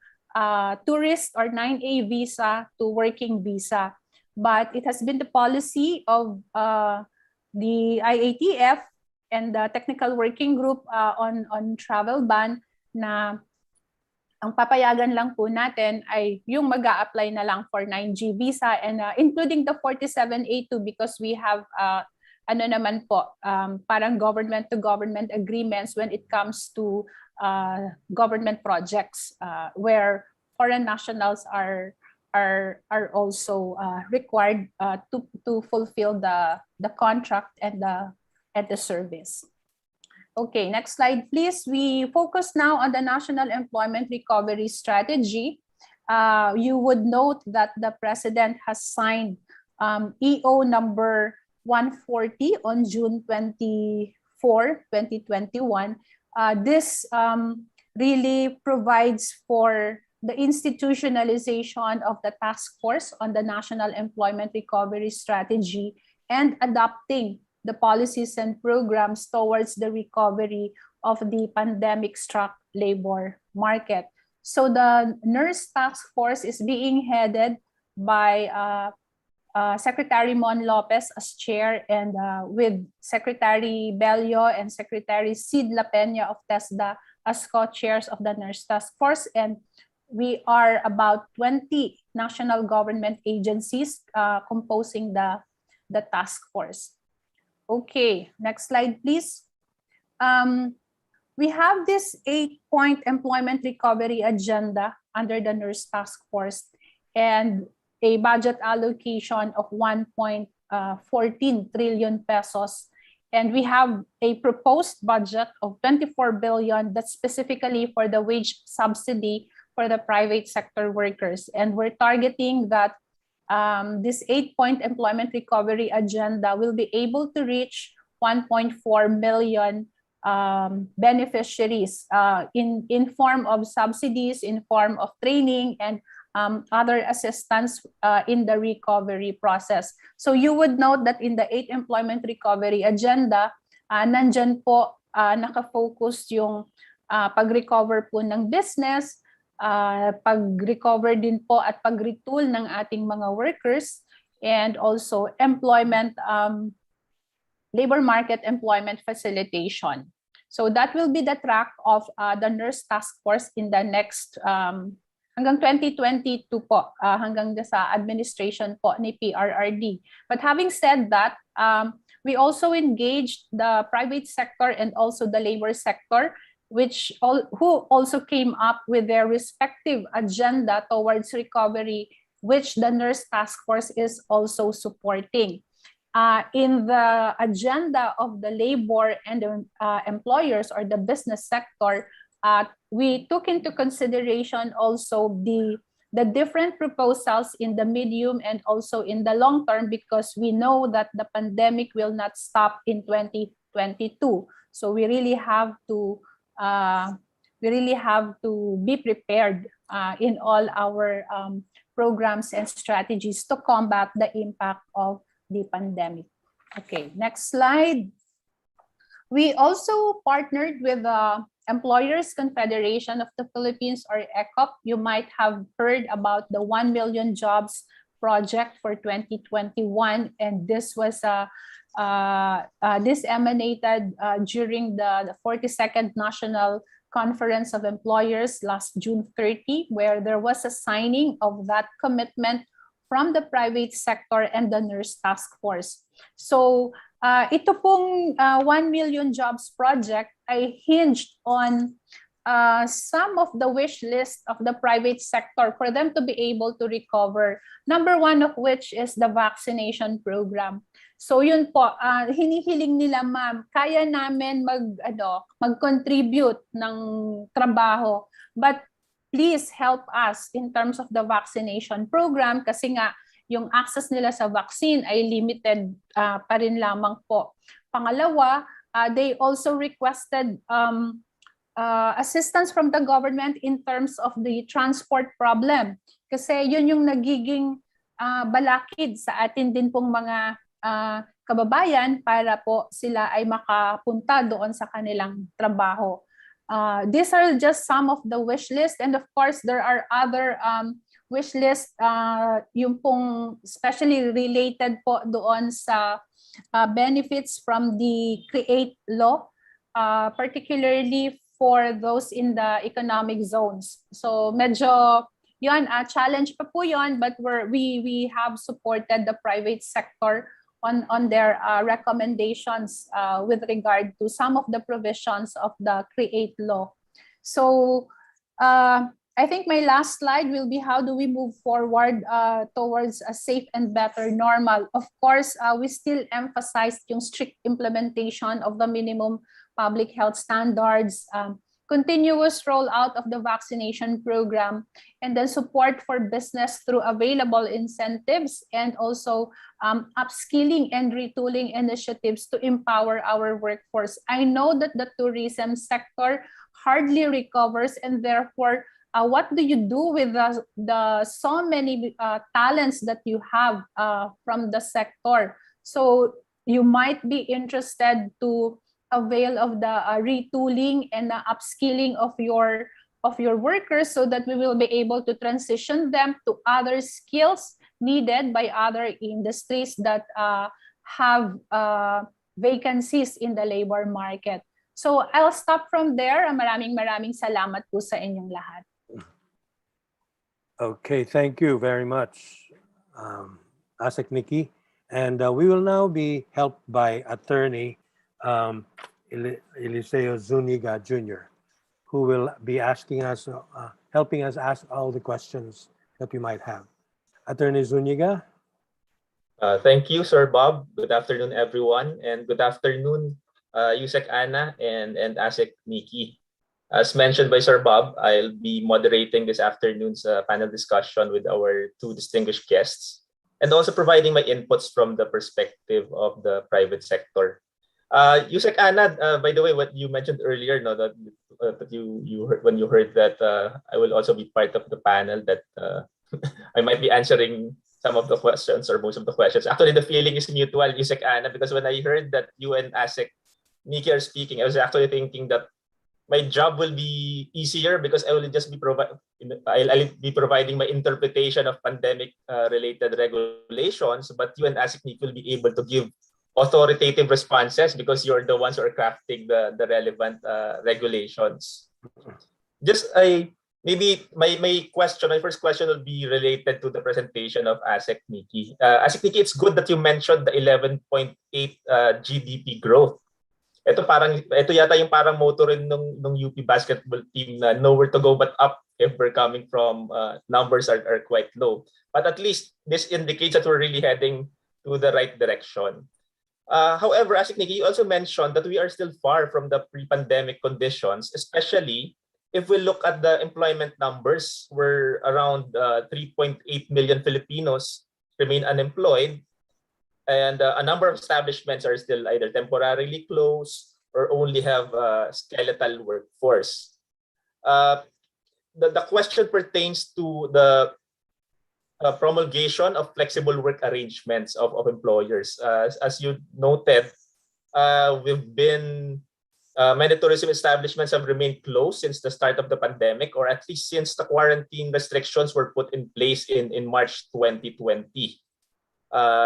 tourist or 9A visa to working visa. But it has been the policy of the IATF and the technical working group on travel ban na ang papayagan lang po natin ay yung mag-a-apply na lang for 9G visa and including the 47A2 because we have ano naman po parang government to government agreements when it comes to government projects where foreign nationals are also required to fulfill the contract and the service. Okay, next slide, please. We focus now on the National Employment Recovery Strategy. You would note that the President has signed EO number 140 on June 24, 2021. This really provides for the institutionalization of the task force on the National Employment Recovery Strategy and adopting the policies and programs towards the recovery of the pandemic-struck labor market. So the nurse task force is being headed by Secretary Mon Lopez as chair and with Secretary Bello and Secretary Sid La Peña of TESDA as co-chairs of the nurse task force. And we are about 20 national government agencies composing the task force. Okay, next slide, please. We have this 8-point employment recovery agenda under the nurse task force and a budget allocation of 1.14 trillion pesos. And we have a proposed budget of 24 billion that's specifically for the wage subsidy for the private sector workers. And we're targeting that this 8-point employment recovery agenda will be able to reach 1.4 million beneficiaries in form of subsidies, in form of training, and other assistance in the recovery process. So you would note that in the 8 employment recovery agenda, nandyan po nakafocus yung pag-recover po ng business, pag-recover din po at pag-retool ng ating mga workers, and also labor market employment facilitation. So that will be the track of the nurse task force in the next hanggang 2022 po, hanggang sa administration po ni PRRD. But having said that, we also engaged the private sector and also the labor sector, who also came up with their respective agenda towards recovery, which the nurse task force is also supporting. In the agenda of the labor and the employers or the business sector, we took into consideration also the different proposals in the medium and also in the long term, because we know that the pandemic will not stop in 2022. So we really have to be prepared in all our programs and strategies to combat the impact of the pandemic. Okay, next slide. We also partnered with the Employers Confederation of the Philippines, or ECOP. You might have heard about the 1 million jobs project for 2021, and this was this emanated during the 42nd National Conference of Employers last June 30, where there was a signing of that commitment from the private sector and the nurse task force. So ito pong 1 million jobs project ay hinged on some of the wish list of the private sector for them to be able to recover. Number one of which is the vaccination program. So yun po, hinihiling nila, ma'am, kaya namin mag-contribute ng trabaho, but please help us in terms of the vaccination program, kasi nga yung access nila sa vaccine ay limited pa rin lamang po. Pangalawa, they also requested assistance from the government in terms of the transport problem. Kasi yun yung nagiging balakid sa atin din pong mga kababayan para po sila ay makapunta doon sa kanilang trabaho. These are just some of the wish list, and of course there are other wish list, yung pong especially related po doon sa benefits from the CREATE law, particularly for those in the economic zones. So medyo yun, challenge pa po yun, but we have supported the private sector on their recommendations with regard to some of the provisions of the CREATE law. So I think my last slide will be how do we move forward towards a safe and better normal. Of course, we still emphasize yung strict implementation of the minimum public health standards, continuous rollout of the vaccination program, and then support for business through available incentives, and also upskilling and retooling initiatives to empower our workforce. I know that the tourism sector hardly recovers, and therefore, what do you do with the so many talents that you have from the sector? So you might be interested to avail of the retooling and the upskilling of your workers, so that we will be able to transition them to other skills needed by other industries that have vacancies in the labor market. So I'll stop from there. Maraming salamat po sa inyong lahat. Okay, thank you very much, Asek Nikki. And we will now be helped by attorney Eliseo Zuniga Jr., who will be asking us, helping us ask all the questions that we might have. Attorney Zuniga? Thank you, Sir Bob. Good afternoon, everyone. And good afternoon, Yusek Ana and Asek Nikki. As mentioned by Sir Bob, I'll be moderating this afternoon's panel discussion with our two distinguished guests, and also providing my inputs from the perspective of the private sector. Yusek Ana, by the way, what you mentioned earlier, no, that you heard when you heard that I will also be part of the panel, that I might be answering some of the questions or most of the questions. Actually, the feeling is mutual, Yusek Ana, because when I heard that you and Asek Nikki are speaking, I was actually thinking that my job will be easier because I will just be I'll be providing my interpretation of pandemic related regulations, but you and ASIC Nikki will be able to give authoritative responses because you're the ones who are crafting the relevant regulations. Just maybe my first question will be related to the presentation of ASIC Nikki. ASIC Nikki, it's good that you mentioned the 11.8 GDP growth. Ito yata yung parang motto rin nung UP basketball team na nowhere to go but up if we're coming from numbers are quite low. But at least this indicates that we're really heading to the right direction. However, as Nikki, you also mentioned that we are still far from the pre-pandemic conditions, especially if we look at the employment numbers, where around 3.8 million Filipinos remain unemployed, and a number of establishments are still either temporarily closed or only have a skeletal workforce. The question pertains to the promulgation of flexible work arrangements of employers. As you noted, many tourism establishments have remained closed since the start of the pandemic, or at least since the quarantine restrictions were put in place in March 2020.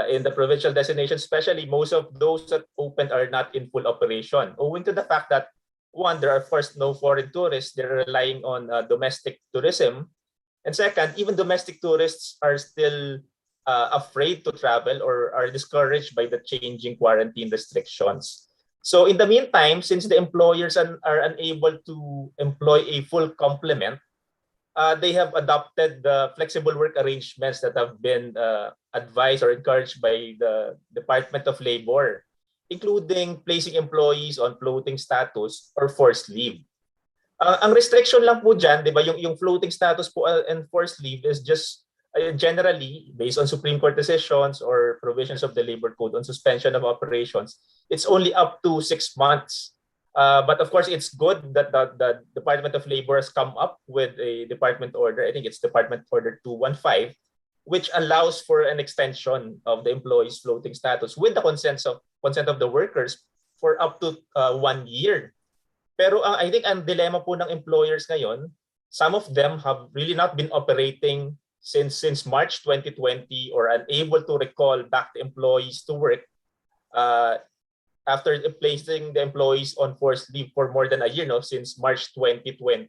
In the provincial destinations, especially, most of those that opened are not in full operation, owing to the fact that, one, there are first no foreign tourists, they're relying on domestic tourism. And second, even domestic tourists are still afraid to travel or are discouraged by the changing quarantine restrictions. So in the meantime, since the employers are unable to employ a full complement, they have adopted the flexible work arrangements that have been advised or encouraged by the Department of Labor, including placing employees on floating status or forced leave. Ang restriction lang po dyan, di ba, yung floating status po and forced leave is just generally based on Supreme Court decisions or provisions of the Labor Code on suspension of operations. It's only up to 6 months. But of course, it's good that the Department of Labor has come up with a department order. I think it's Department Order 215, which allows for an extension of the employee's floating status with the consent of the workers for up to 1 year. Pero I think ang dilemma po ng employers ngayon, some of them have really not been operating since March 2020 or unable to recall back the employees to work after placing the employees on forced leave for more than a year, since March 2020.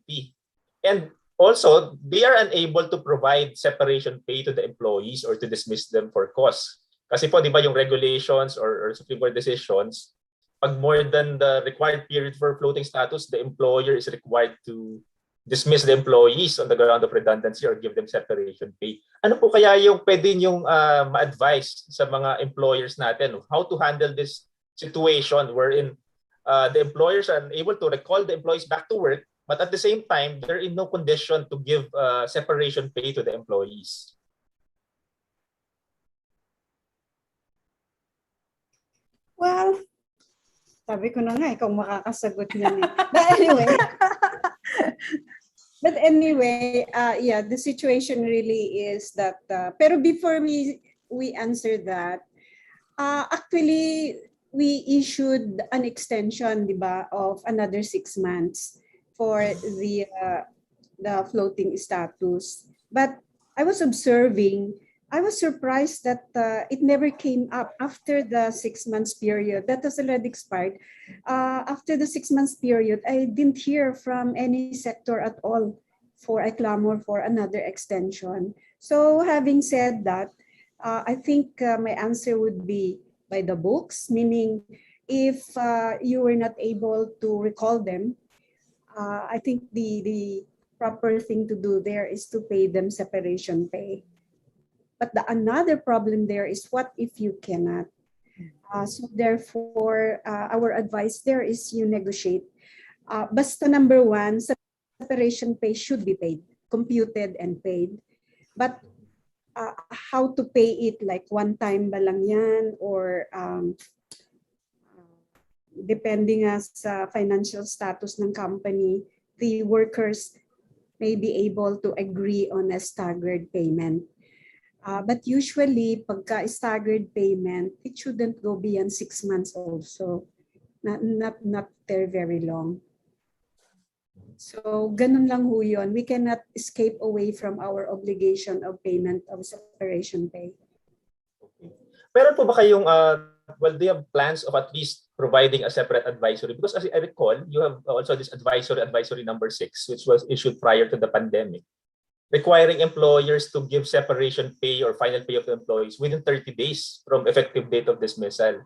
And also, they are unable to provide separation pay to the employees or to dismiss them for cause. Kasi po, di ba, yung regulations or Supreme Court decisions, pag more than the required period for floating status, the employer is required to dismiss the employees on the ground of redundancy or give them separation pay. Ano po kaya yung pwede nyong ma-advise sa mga employers natin? How to handle this situation wherein the employers are unable to recall the employees back to work, but at the same time, they're in no condition to give separation pay to the employees? Well, sabi ko na nga, ikaw makakasagot niyan eh. But anyway, yeah, the situation really is that, pero before we answer that, actually, we issued an extension, di ba, of another 6 months for the floating status. But I was observing, I was surprised that it never came up after the 6 months period. That has already expired. After the 6 months period, I didn't hear from any sector at all for a clamor for another extension. So having said that, I think my answer would be by the books, meaning if you were not able to recall them, I think the proper thing to do there is to pay them separation pay. But another problem there is what if you cannot? So therefore, our advice there is you negotiate. Basta number one, separation pay should be paid, computed and paid. But how to pay it, like one time ba lang yan or depending sa financial status ng company, the workers may be able to agree on a staggered payment. But usually, pagka staggered payment, it shouldn't go beyond 6 months also. not there very long. So ganun lang ho yun. We cannot escape away from our obligation of payment of separation pay. Meron po ba kayong, well, do you have plans of at least providing a separate advisory? Because as I recall, you have also this advisory number 6, which was issued prior to the pandemic, requiring employers to give separation pay or final pay of the employees within 30 days from effective date of dismissal.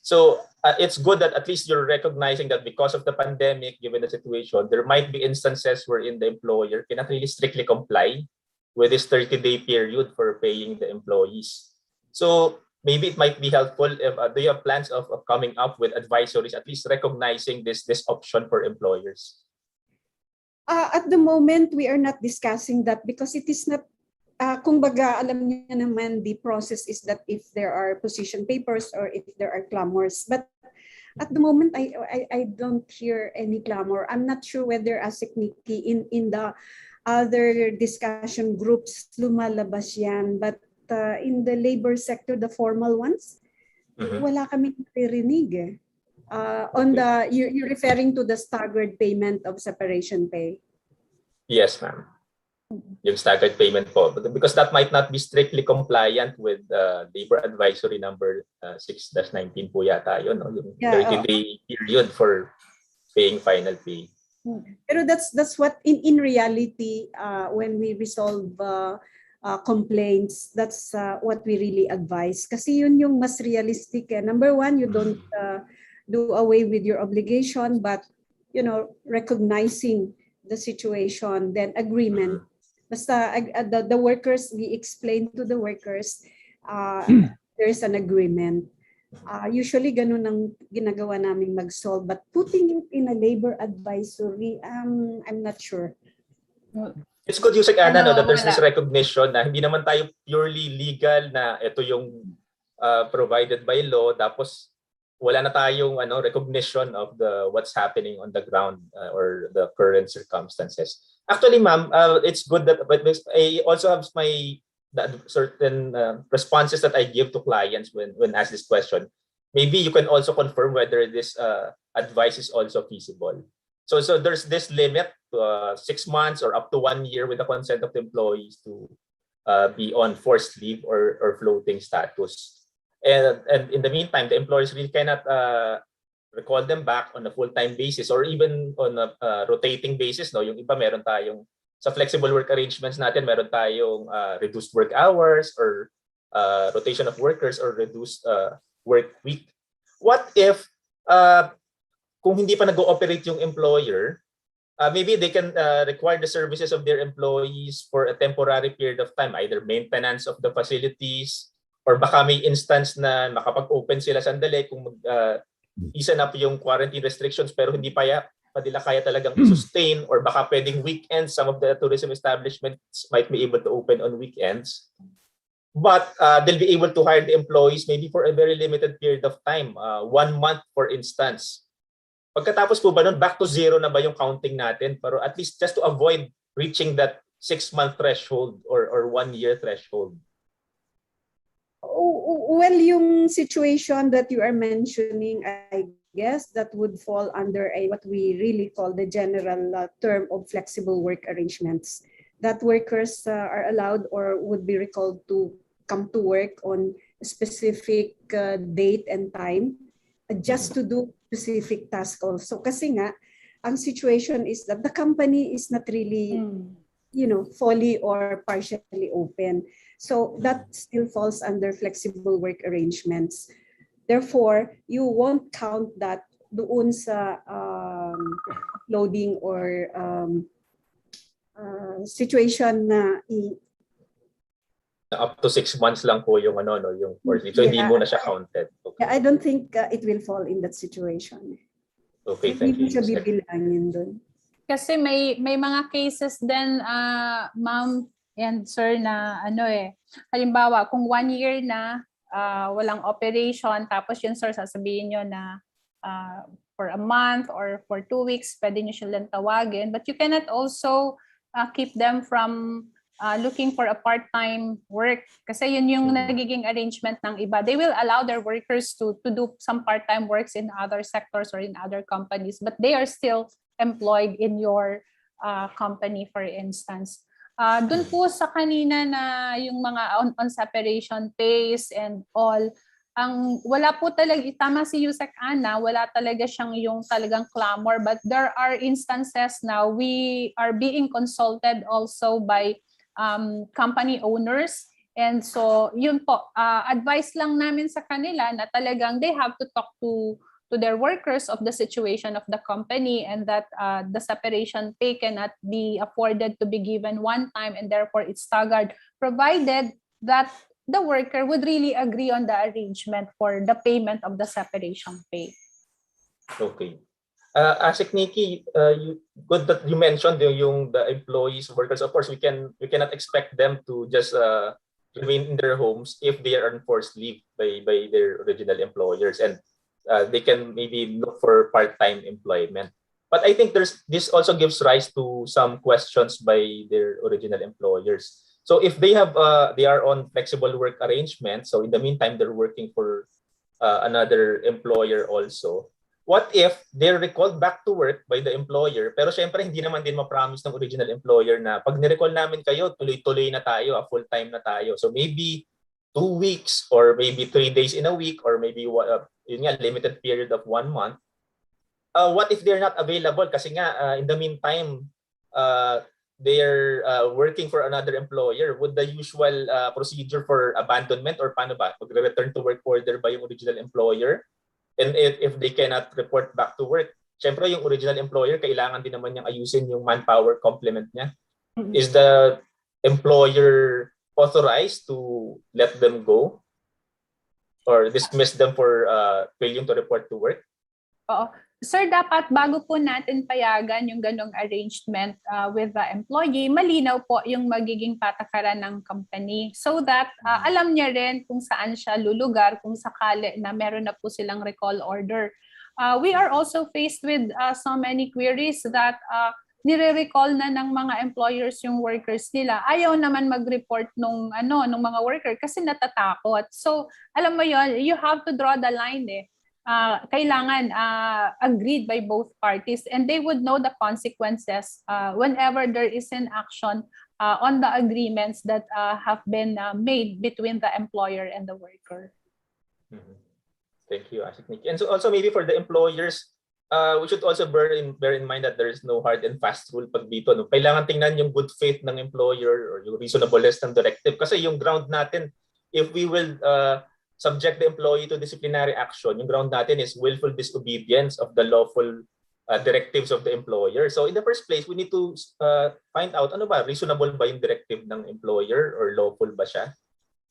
So it's good that at least you're recognizing that because of the pandemic, given the situation, there might be instances wherein the employer cannot really strictly comply with this 30-day period for paying the employees. So maybe it might be helpful if do you have plans of coming up with advisories, at least recognizing this option for employers? At the moment, we are not discussing that because it is not, kumbaga, alam niyo naman, the process is that if there are position papers or if there are clamors. But at the moment, I don't hear any clamor. I'm not sure whether ASEC Nikki in the other discussion groups lumalabas yan. But in the labor sector, the formal ones, wala kami naririnig. On the, you're referring to the staggered payment of separation pay? Yes, ma'am. Yung staggered payment po. Because that might not be strictly compliant with Labor Advisory number 6-19 po yata yun, no? Yung 30-day period for paying final pay. Pero that's what in reality, when we resolve complaints, that's what we really advise. Kasi yun yung mas realistic. Number one, you don't do away with your obligation, but recognizing the situation, then agreement. Basta the workers, we explain to the workers, there's an agreement. Usually ganun ang ginagawa naming mag-solve, but putting it in a labor advisory, I'm not sure. It's good, Yusek Ana, no, that there's this recognition na hindi naman tayo purely legal na ito yung provided by law, tapos wala na tayong recognition of what's happening on the ground or the current circumstances. Actually, ma'am, it's good that, but I also have certain responses that I give to clients when asked this question. Maybe you can also confirm whether this advice is also feasible. So there's this limit to 6 months or up to 1 year with the consent of the employees to be on forced leave or floating status. And in the meantime, the employers really cannot recall them back on a full-time basis or even on a rotating basis. No? Yung iba meron tayong, sa flexible work arrangements natin, meron tayong reduced work hours or rotation of workers or reduced work week. What if kung hindi pa nag-ooperate yung employer, maybe they can require the services of their employees for a temporary period of time, either maintenance of the facilities, or baka may instance na makapag-open sila sandali kung mag-isa na yung quarantine restrictions pero hindi pa nila kaya talagang sustain, or baka pwedeng weekends, some of the tourism establishments might be able to open on weekends. But they'll be able to hire the employees maybe for a very limited period of time, 1 month for instance. Pagkatapos po ba nun, back to zero na ba yung counting natin? Pero at least just to avoid reaching that 6-month threshold or 1-year threshold. Well, yung situation that you are mentioning, I guess that would fall under what we really call the general term of flexible work arrangements. That workers are allowed or would be recalled to come to work on a specific date and time just to do specific task also. Kasi nga, ang situation is that the company is not really, fully or partially open. So that still falls under flexible work arrangements. Therefore, you won't count that doon sa loading or situation na up to 6 months lang po yung yung forced leave. So hindi mo na siya counted. Okay. Yeah, I don't think it will fall in that situation. Okay, thank you. Hindi mo siya bibilangin doon. Kasi may mga cases din, ma'am and sir, na halimbawa kung 1 year na walang operation, tapos yun sir, sasabihin nyo na for a month or for 2 weeks, pwede nyo silang tawagin. But you cannot also keep them from looking for a part-time work. Kasi yun yung nagiging arrangement ng iba. They will allow their workers to do some part-time works in other sectors or in other companies, but they are still employed in your company, for instance. Dun po sa kanina na yung mga on separation pays and all, ang wala po talaga, tama si Yusek Ana, wala talaga siyang yung talagang clamor, but there are instances now we are being consulted also by company owners. And so yun po, advice lang namin sa kanila na talagang they have to talk to their workers of the situation of the company, and that the separation pay cannot be afforded to be given one time, and therefore it's staggered, provided that the worker would really agree on the arrangement for the payment of the separation pay. Okay. Asik Nikki, good that you mentioned the employees, workers. Of course, we cannot expect them to just remain in their homes if they are on forced leave by their original employers, and they can maybe look for part-time employment. But I think this also gives rise to some questions by their original employers. So if they are on flexible work arrangements, so in the meantime they're working for another employer also. What if they're recalled back to work by the employer, pero syempre hindi naman din ma-promise ng original employer na pag ni-recall namin kayo, tuloy-tuloy na tayo, full-time na tayo. So maybe 2 weeks or maybe 3 days in a week or maybe yun nga, limited period of 1 month. What if they're not available? Kasi nga, in the meantime, they're working for another employer. Would the usual procedure for abandonment or paano ba? Magre-return to work order by yung original employer? And if they cannot report back to work, syempre yung original employer, kailangan din naman niyang ayusin yung manpower complement niya. Is the employer authorized to let them go or dismiss them for failing to report to work? Oo. Sir, dapat bago po natin payagan yung ganong arrangement with the employee, malinaw po yung magiging patakaran ng company so that alam niya rin kung saan siya lulugar kung sakali na meron na po silang recall order. We are also faced with so many queries that nire-recall na ng mga employers yung workers nila. Ayaw naman mag-report nung mga worker kasi natatakot. So, alam mo yon, you have to draw the line kailangan agreed by both parties, and they would know the consequences whenever there is an action on the agreements that have been made between the employer and the worker. Thank you, Asik Nikki. And so also maybe for the employers, we should also bear in mind that there is no hard and fast rule pag dito. No? Kailangan tingnan yung good faith ng employer or yung reasonableness ng directive. Kasi yung ground natin, if we will subject the employee to disciplinary action, yung ground natin is willful disobedience of the lawful directives of the employer. So in the first place, we need to find out, ano ba, reasonable ba yung directive ng employer or lawful ba siya?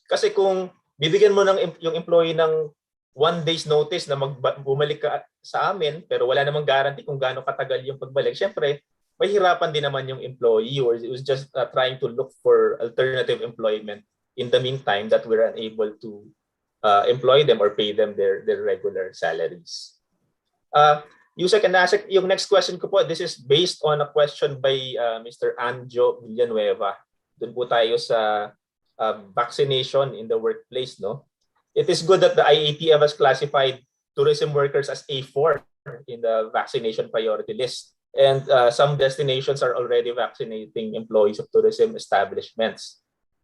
Kasi kung bibigyan mo yung employee ng 1 day's notice na bumalik ka sa amin, pero wala namang guarantee kung gaano katagal yung pagbalik, syempre, mahirapan din naman yung employee or it was just trying to look for alternative employment in the meantime that we're unable to employ them or pay them their regular salaries. Yusek and Asik, yung next question ko po, this is based on a question by Mr. Anjo Villanueva. Doon po tayo sa vaccination in the workplace, no? It is good that the IATF has classified tourism workers as A4 in the vaccination priority list. And some destinations are already vaccinating employees of tourism establishments.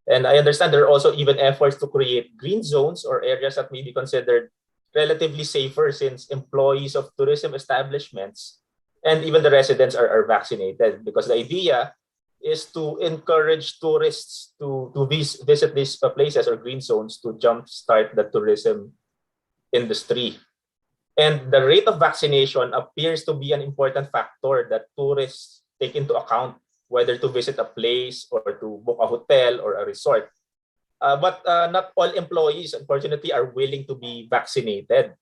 And I understand there are also even efforts to create green zones or areas that may be considered relatively safer since employees of tourism establishments and even the residents are vaccinated, because the idea is to encourage tourists to visit these places or green zones to jumpstart the tourism industry. And the rate of vaccination appears to be an important factor that tourists take into account whether to visit a place or to book a hotel or a resort. But not all employees, unfortunately, are willing to be vaccinated.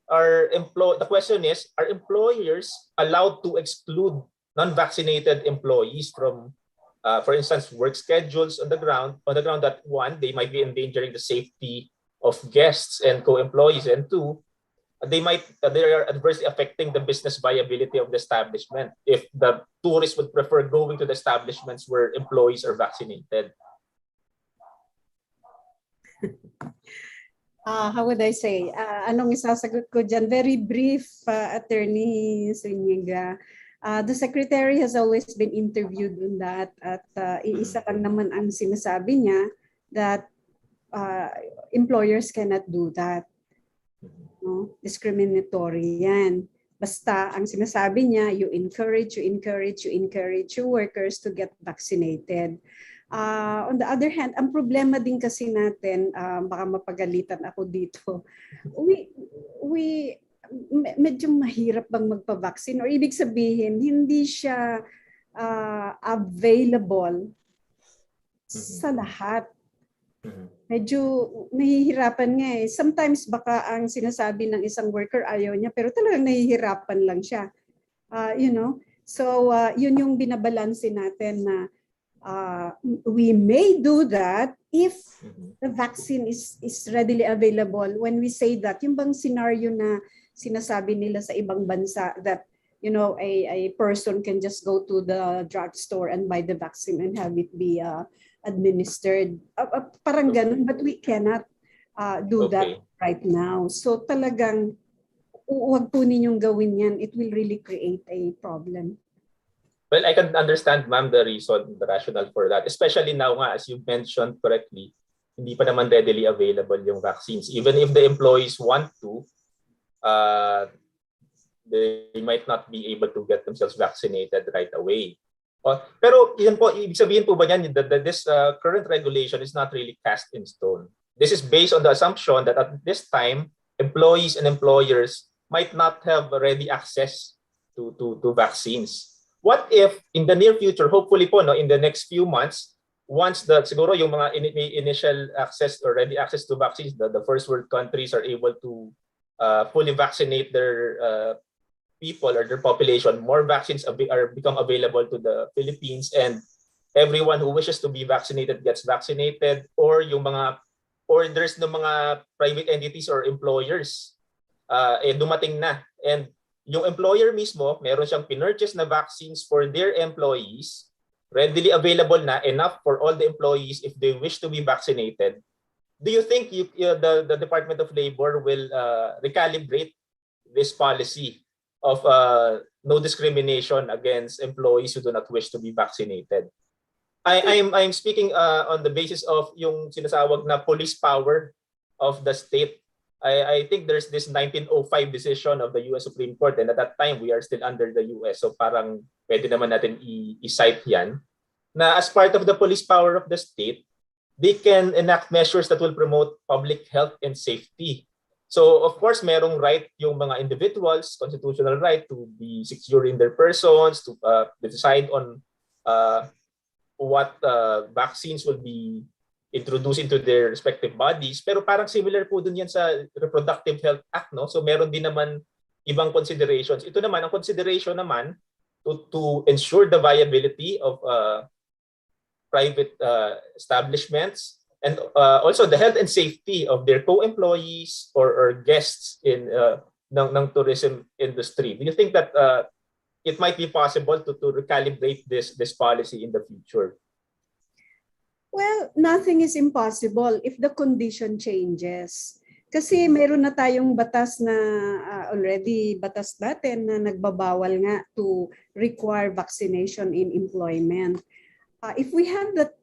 The question is, are employers allowed to exclude non-vaccinated employees from, for instance, work schedules on the ground that one, they might be endangering the safety of guests and co-employees, and two, they are adversely affecting the business viability of the establishment if the tourists would prefer going to the establishments where employees are vaccinated. How would I say? Anong isasagot ko dyan? Very brief, Attorney Zuniga. The Secretary has always been interviewed on that at iisa lang naman ang sinasabi niya that employers cannot do that. No? Discriminatory yan. Basta ang sinasabi niya, you encourage your workers to get vaccinated. On the other hand, ang problema din kasi natin, baka mapagalitan ako dito, medyo mahirap bang magpa-vaccine or ibig sabihin, hindi siya available sa lahat. Medyo nahihirapan nga eh. Sometimes baka ang sinasabi ng isang worker ayaw niya pero talagang nahihirapan lang siya. So yun yung binabalanse natin na we may do that if the vaccine is readily available. When we say that, yung bang scenario na sinasabi nila sa ibang bansa that a person can just go to the drugstore and buy the vaccine and have it be administered. Parang ganun, but we cannot do that right now. So talagang huwag po ninyong gawin yan. It will really create a problem. Well, I can understand, ma'am, the reason, the rationale for that. Especially now nga, as you mentioned correctly, hindi pa naman readily available yung vaccines. Even if the employees want to, they might not be able to get themselves vaccinated right away. Pero yan po, ibig sabihin po ba yan that this current regulation is not really cast in stone? This is based on the assumption that at this time, employees and employers might not have ready access to vaccines. What if in the near future, hopefully po, in the next few months, once siguro yung mga initial access or ready access to vaccines, the first world countries are able to fully vaccinate their people or their population, more vaccines become available to the Philippines, and everyone who wishes to be vaccinated gets vaccinated, or there's no mga private entities or employers dumating na, and yung employer mismo, meron siyang pinurchase na vaccines for their employees, readily available na, enough for all the employees if they wish to be vaccinated. Do you think the Department of Labor will recalibrate this policy of no discrimination against employees who do not wish to be vaccinated? I'm speaking on the basis of yung sinasawag na police power of the state. I think there's this 1905 decision of the US Supreme Court, and at that time we are still under the US, so parang pwede naman natin i-cite yan, na as part of the police power of the state, they can enact measures that will promote public health and safety. So of course merong right yung mga individuals, constitutional right to be secure in their persons, to decide on what vaccines will be introduced into their respective bodies, pero parang similar po dun yan sa Reproductive Health Act, no? So meron din naman ibang considerations. Ito naman, ang consideration naman to ensure the viability of private establishments, and also the health and safety of their co-employees or guests in ng tourism industry. Do you think that it might be possible to recalibrate this policy in the future? Well, nothing is impossible if the condition changes. Kasi meron na tayong batas na already batas natin na nagbabawal nga to require vaccination in employment. If we have that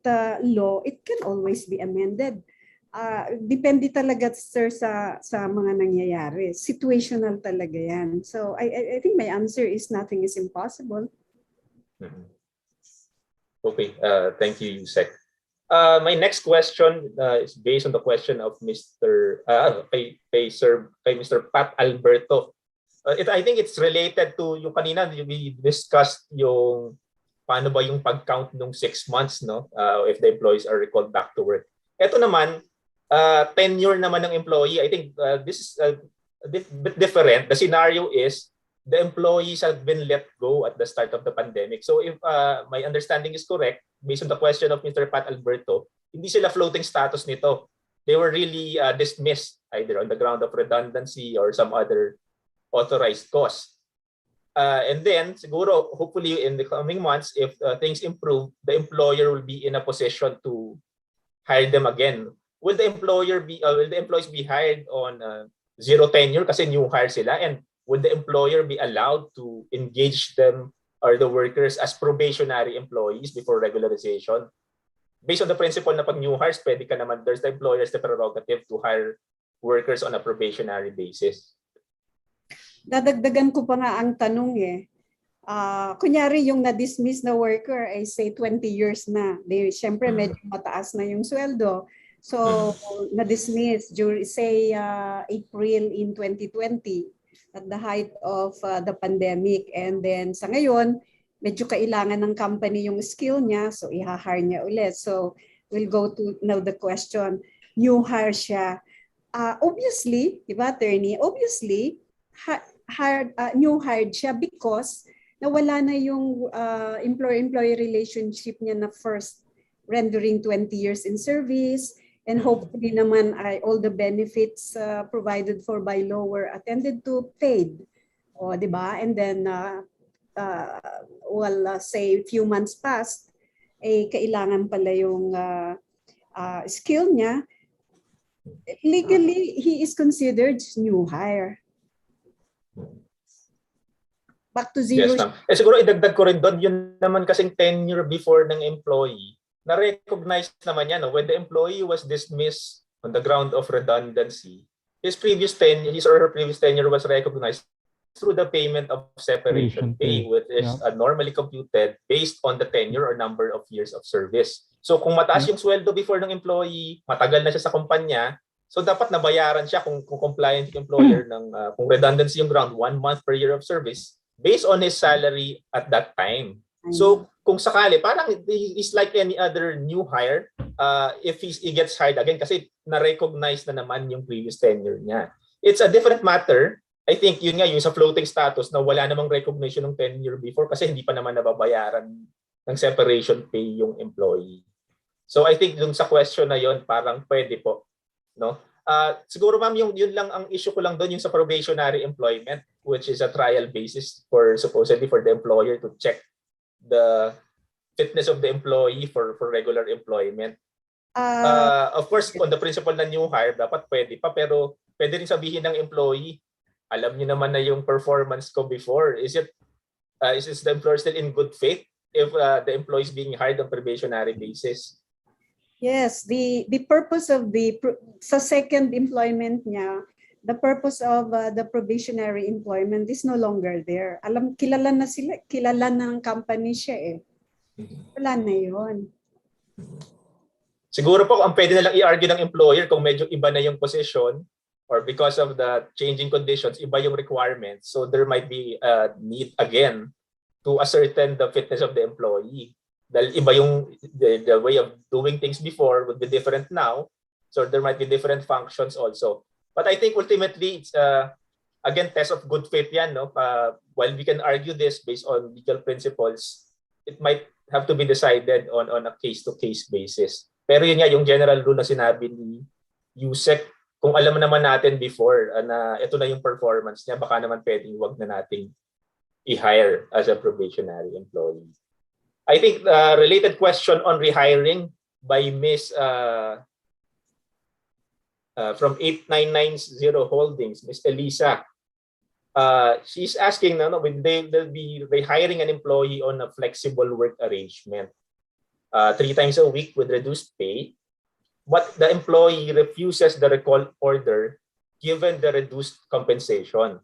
law, it can always be amended. Depende talaga, sir, sa mga nangyayari. Situational talaga yan. So I think my answer is nothing is impossible. Okay, thank you, Yusek. My next question is based on the question of Mr. Pat Alberto. I think it's related to yung kanina we discussed yung paano ba yung pag-count nung 6 months, no? If the employees are recalled back to work. Ito naman, tenure naman ng employee. I think this is a bit different. The scenario is the employees have been let go at the start of the pandemic. So if my understanding is correct, based on the question of Mr. Pat Alberto, hindi sila floating status nito. they were really dismissed either on the ground of redundancy or some other authorized cause. And then, siguro, hopefully in the coming months, if things improve, the employer will be in a position to hire them again. Will the employees be hired on zero tenure kasi new hire sila? And would the employer be allowed to engage them or the workers as probationary employees before regularization? Based on the principle na pag new hires, pwede ka naman, there's the employer's the prerogative to hire workers on a probationary basis. Dadagdagan ko pa nga ang tanong kunyari yung na-dismiss na worker ay say 20 years na. Siyempre medyo mataas na yung sweldo. So na-dismiss during say April in 2020 at the height of the pandemic. And then sa ngayon, medyo kailangan ng company yung skill niya, so i-hire niya ulit. So we'll go to now the question, new hire siya. Obviously, di ba attorney, obviously, new hired siya because nawala na yung employer-employee relationship niya na first rendering 20 years in service and hopefully naman ay all the benefits provided for by law were attended to, paid. O, di ba? And then, say few months passed, kailangan pala yung skill niya. Legally, he is considered new hire. Back to zero. Yes, ma'am. Siguro idagdag ko rin doon, yun naman kasing tenure before ng employee, na-recognize naman yan. No? When the employee was dismissed on the ground of redundancy, his or her previous tenure was recognized through the payment of separation pay, which is normally computed based on the tenure or number of years of service. So kung mataas yung sweldo before ng employee, matagal na siya sa kumpanya, so dapat nabayaran siya kung compliant yung employer ng kung redundancy yung ground, 1 month per year of service based on his salary at that time. So kung sakali, parang he's like any other new hire if he gets hired again kasi na-recognize na naman yung previous tenure niya. It's a different matter. I think yun nga yung sa floating status na wala namang recognition ng tenure before kasi hindi pa naman nababayaran ng separation pay yung employee. So I think dun sa question na yon parang pwede po, no? Siguro ma'am yun lang ang issue ko lang doon yung sa probationary employment, which is a trial basis for supposedly for the employer to check the fitness of the employee for regular employment. Of course, on the principle na new hire, dapat pwede pa, pero pwede rin sabihin ng employee, alam niyo naman na yung performance ko before. Is the employer still in good faith if the employee is being hired on probationary basis? Yes, the purpose of sa second employment niya, the purpose of the probationary employment is no longer there. Kilala na sila, kilala ng company siya Wala na yun. Siguro po ang pwede na lang i-argue ng employer kung medyo iba na yung position or because of the changing conditions, iba yung requirements. So there might be a need again to ascertain the fitness of the employee. Dahil iba yung the way of doing things before would be different now. So there might be different functions also. But I think ultimately it's again test of good faith yan, no? While we can argue this based on legal principles, it might have to be decided on a case-to-case basis. Pero yun nga yung general rule na sinabi ni USEC, kung alam naman natin before na ito na yung performance niya, baka naman pwedeng wag na nating i-hire as a probationary employee. I think the related question on rehiring by Miss from 8990 Holdings, Miss Elisa. She's asking, will they'll be rehiring an employee on a flexible work arrangement, 3 times a week with reduced pay, but the employee refuses the recall order given the reduced compensation.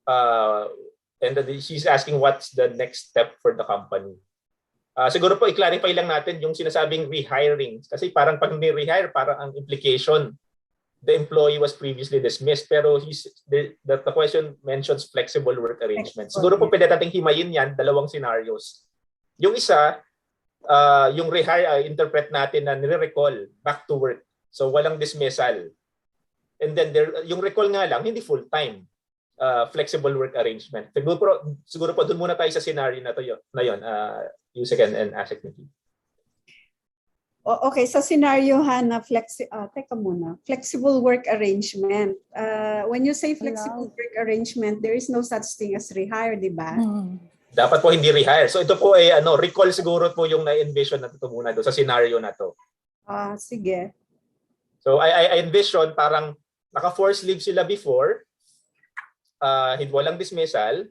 And she's asking what's the next step for the company. Siguro po i-clarify lang natin yung sinasabing rehiring kasi parang pag ni-rehire parang ang implication the employee was previously dismissed pero the question mentions flexible work arrangements. Siguro po pwede nating himayin yan, dalawang scenarios. Yung isa, yung rehire, interpret natin na nire-recall back to work. So walang dismissal. And then yung recall nga lang, hindi full-time. Flexible work arrangement. Siguro po doon muna tayo sa scenario na yun. Use again and ask it. Okay, sa scenario ha na teka muna, flexible work arrangement. When you say flexible work arrangement, there is no such thing as rehire, di ba? Dapat po hindi rehire. So ito po ay recall siguro po yung na-envision natin muna doon sa scenario na to. Sige. So I envision parang naka-forced leave sila before, walang dismissal,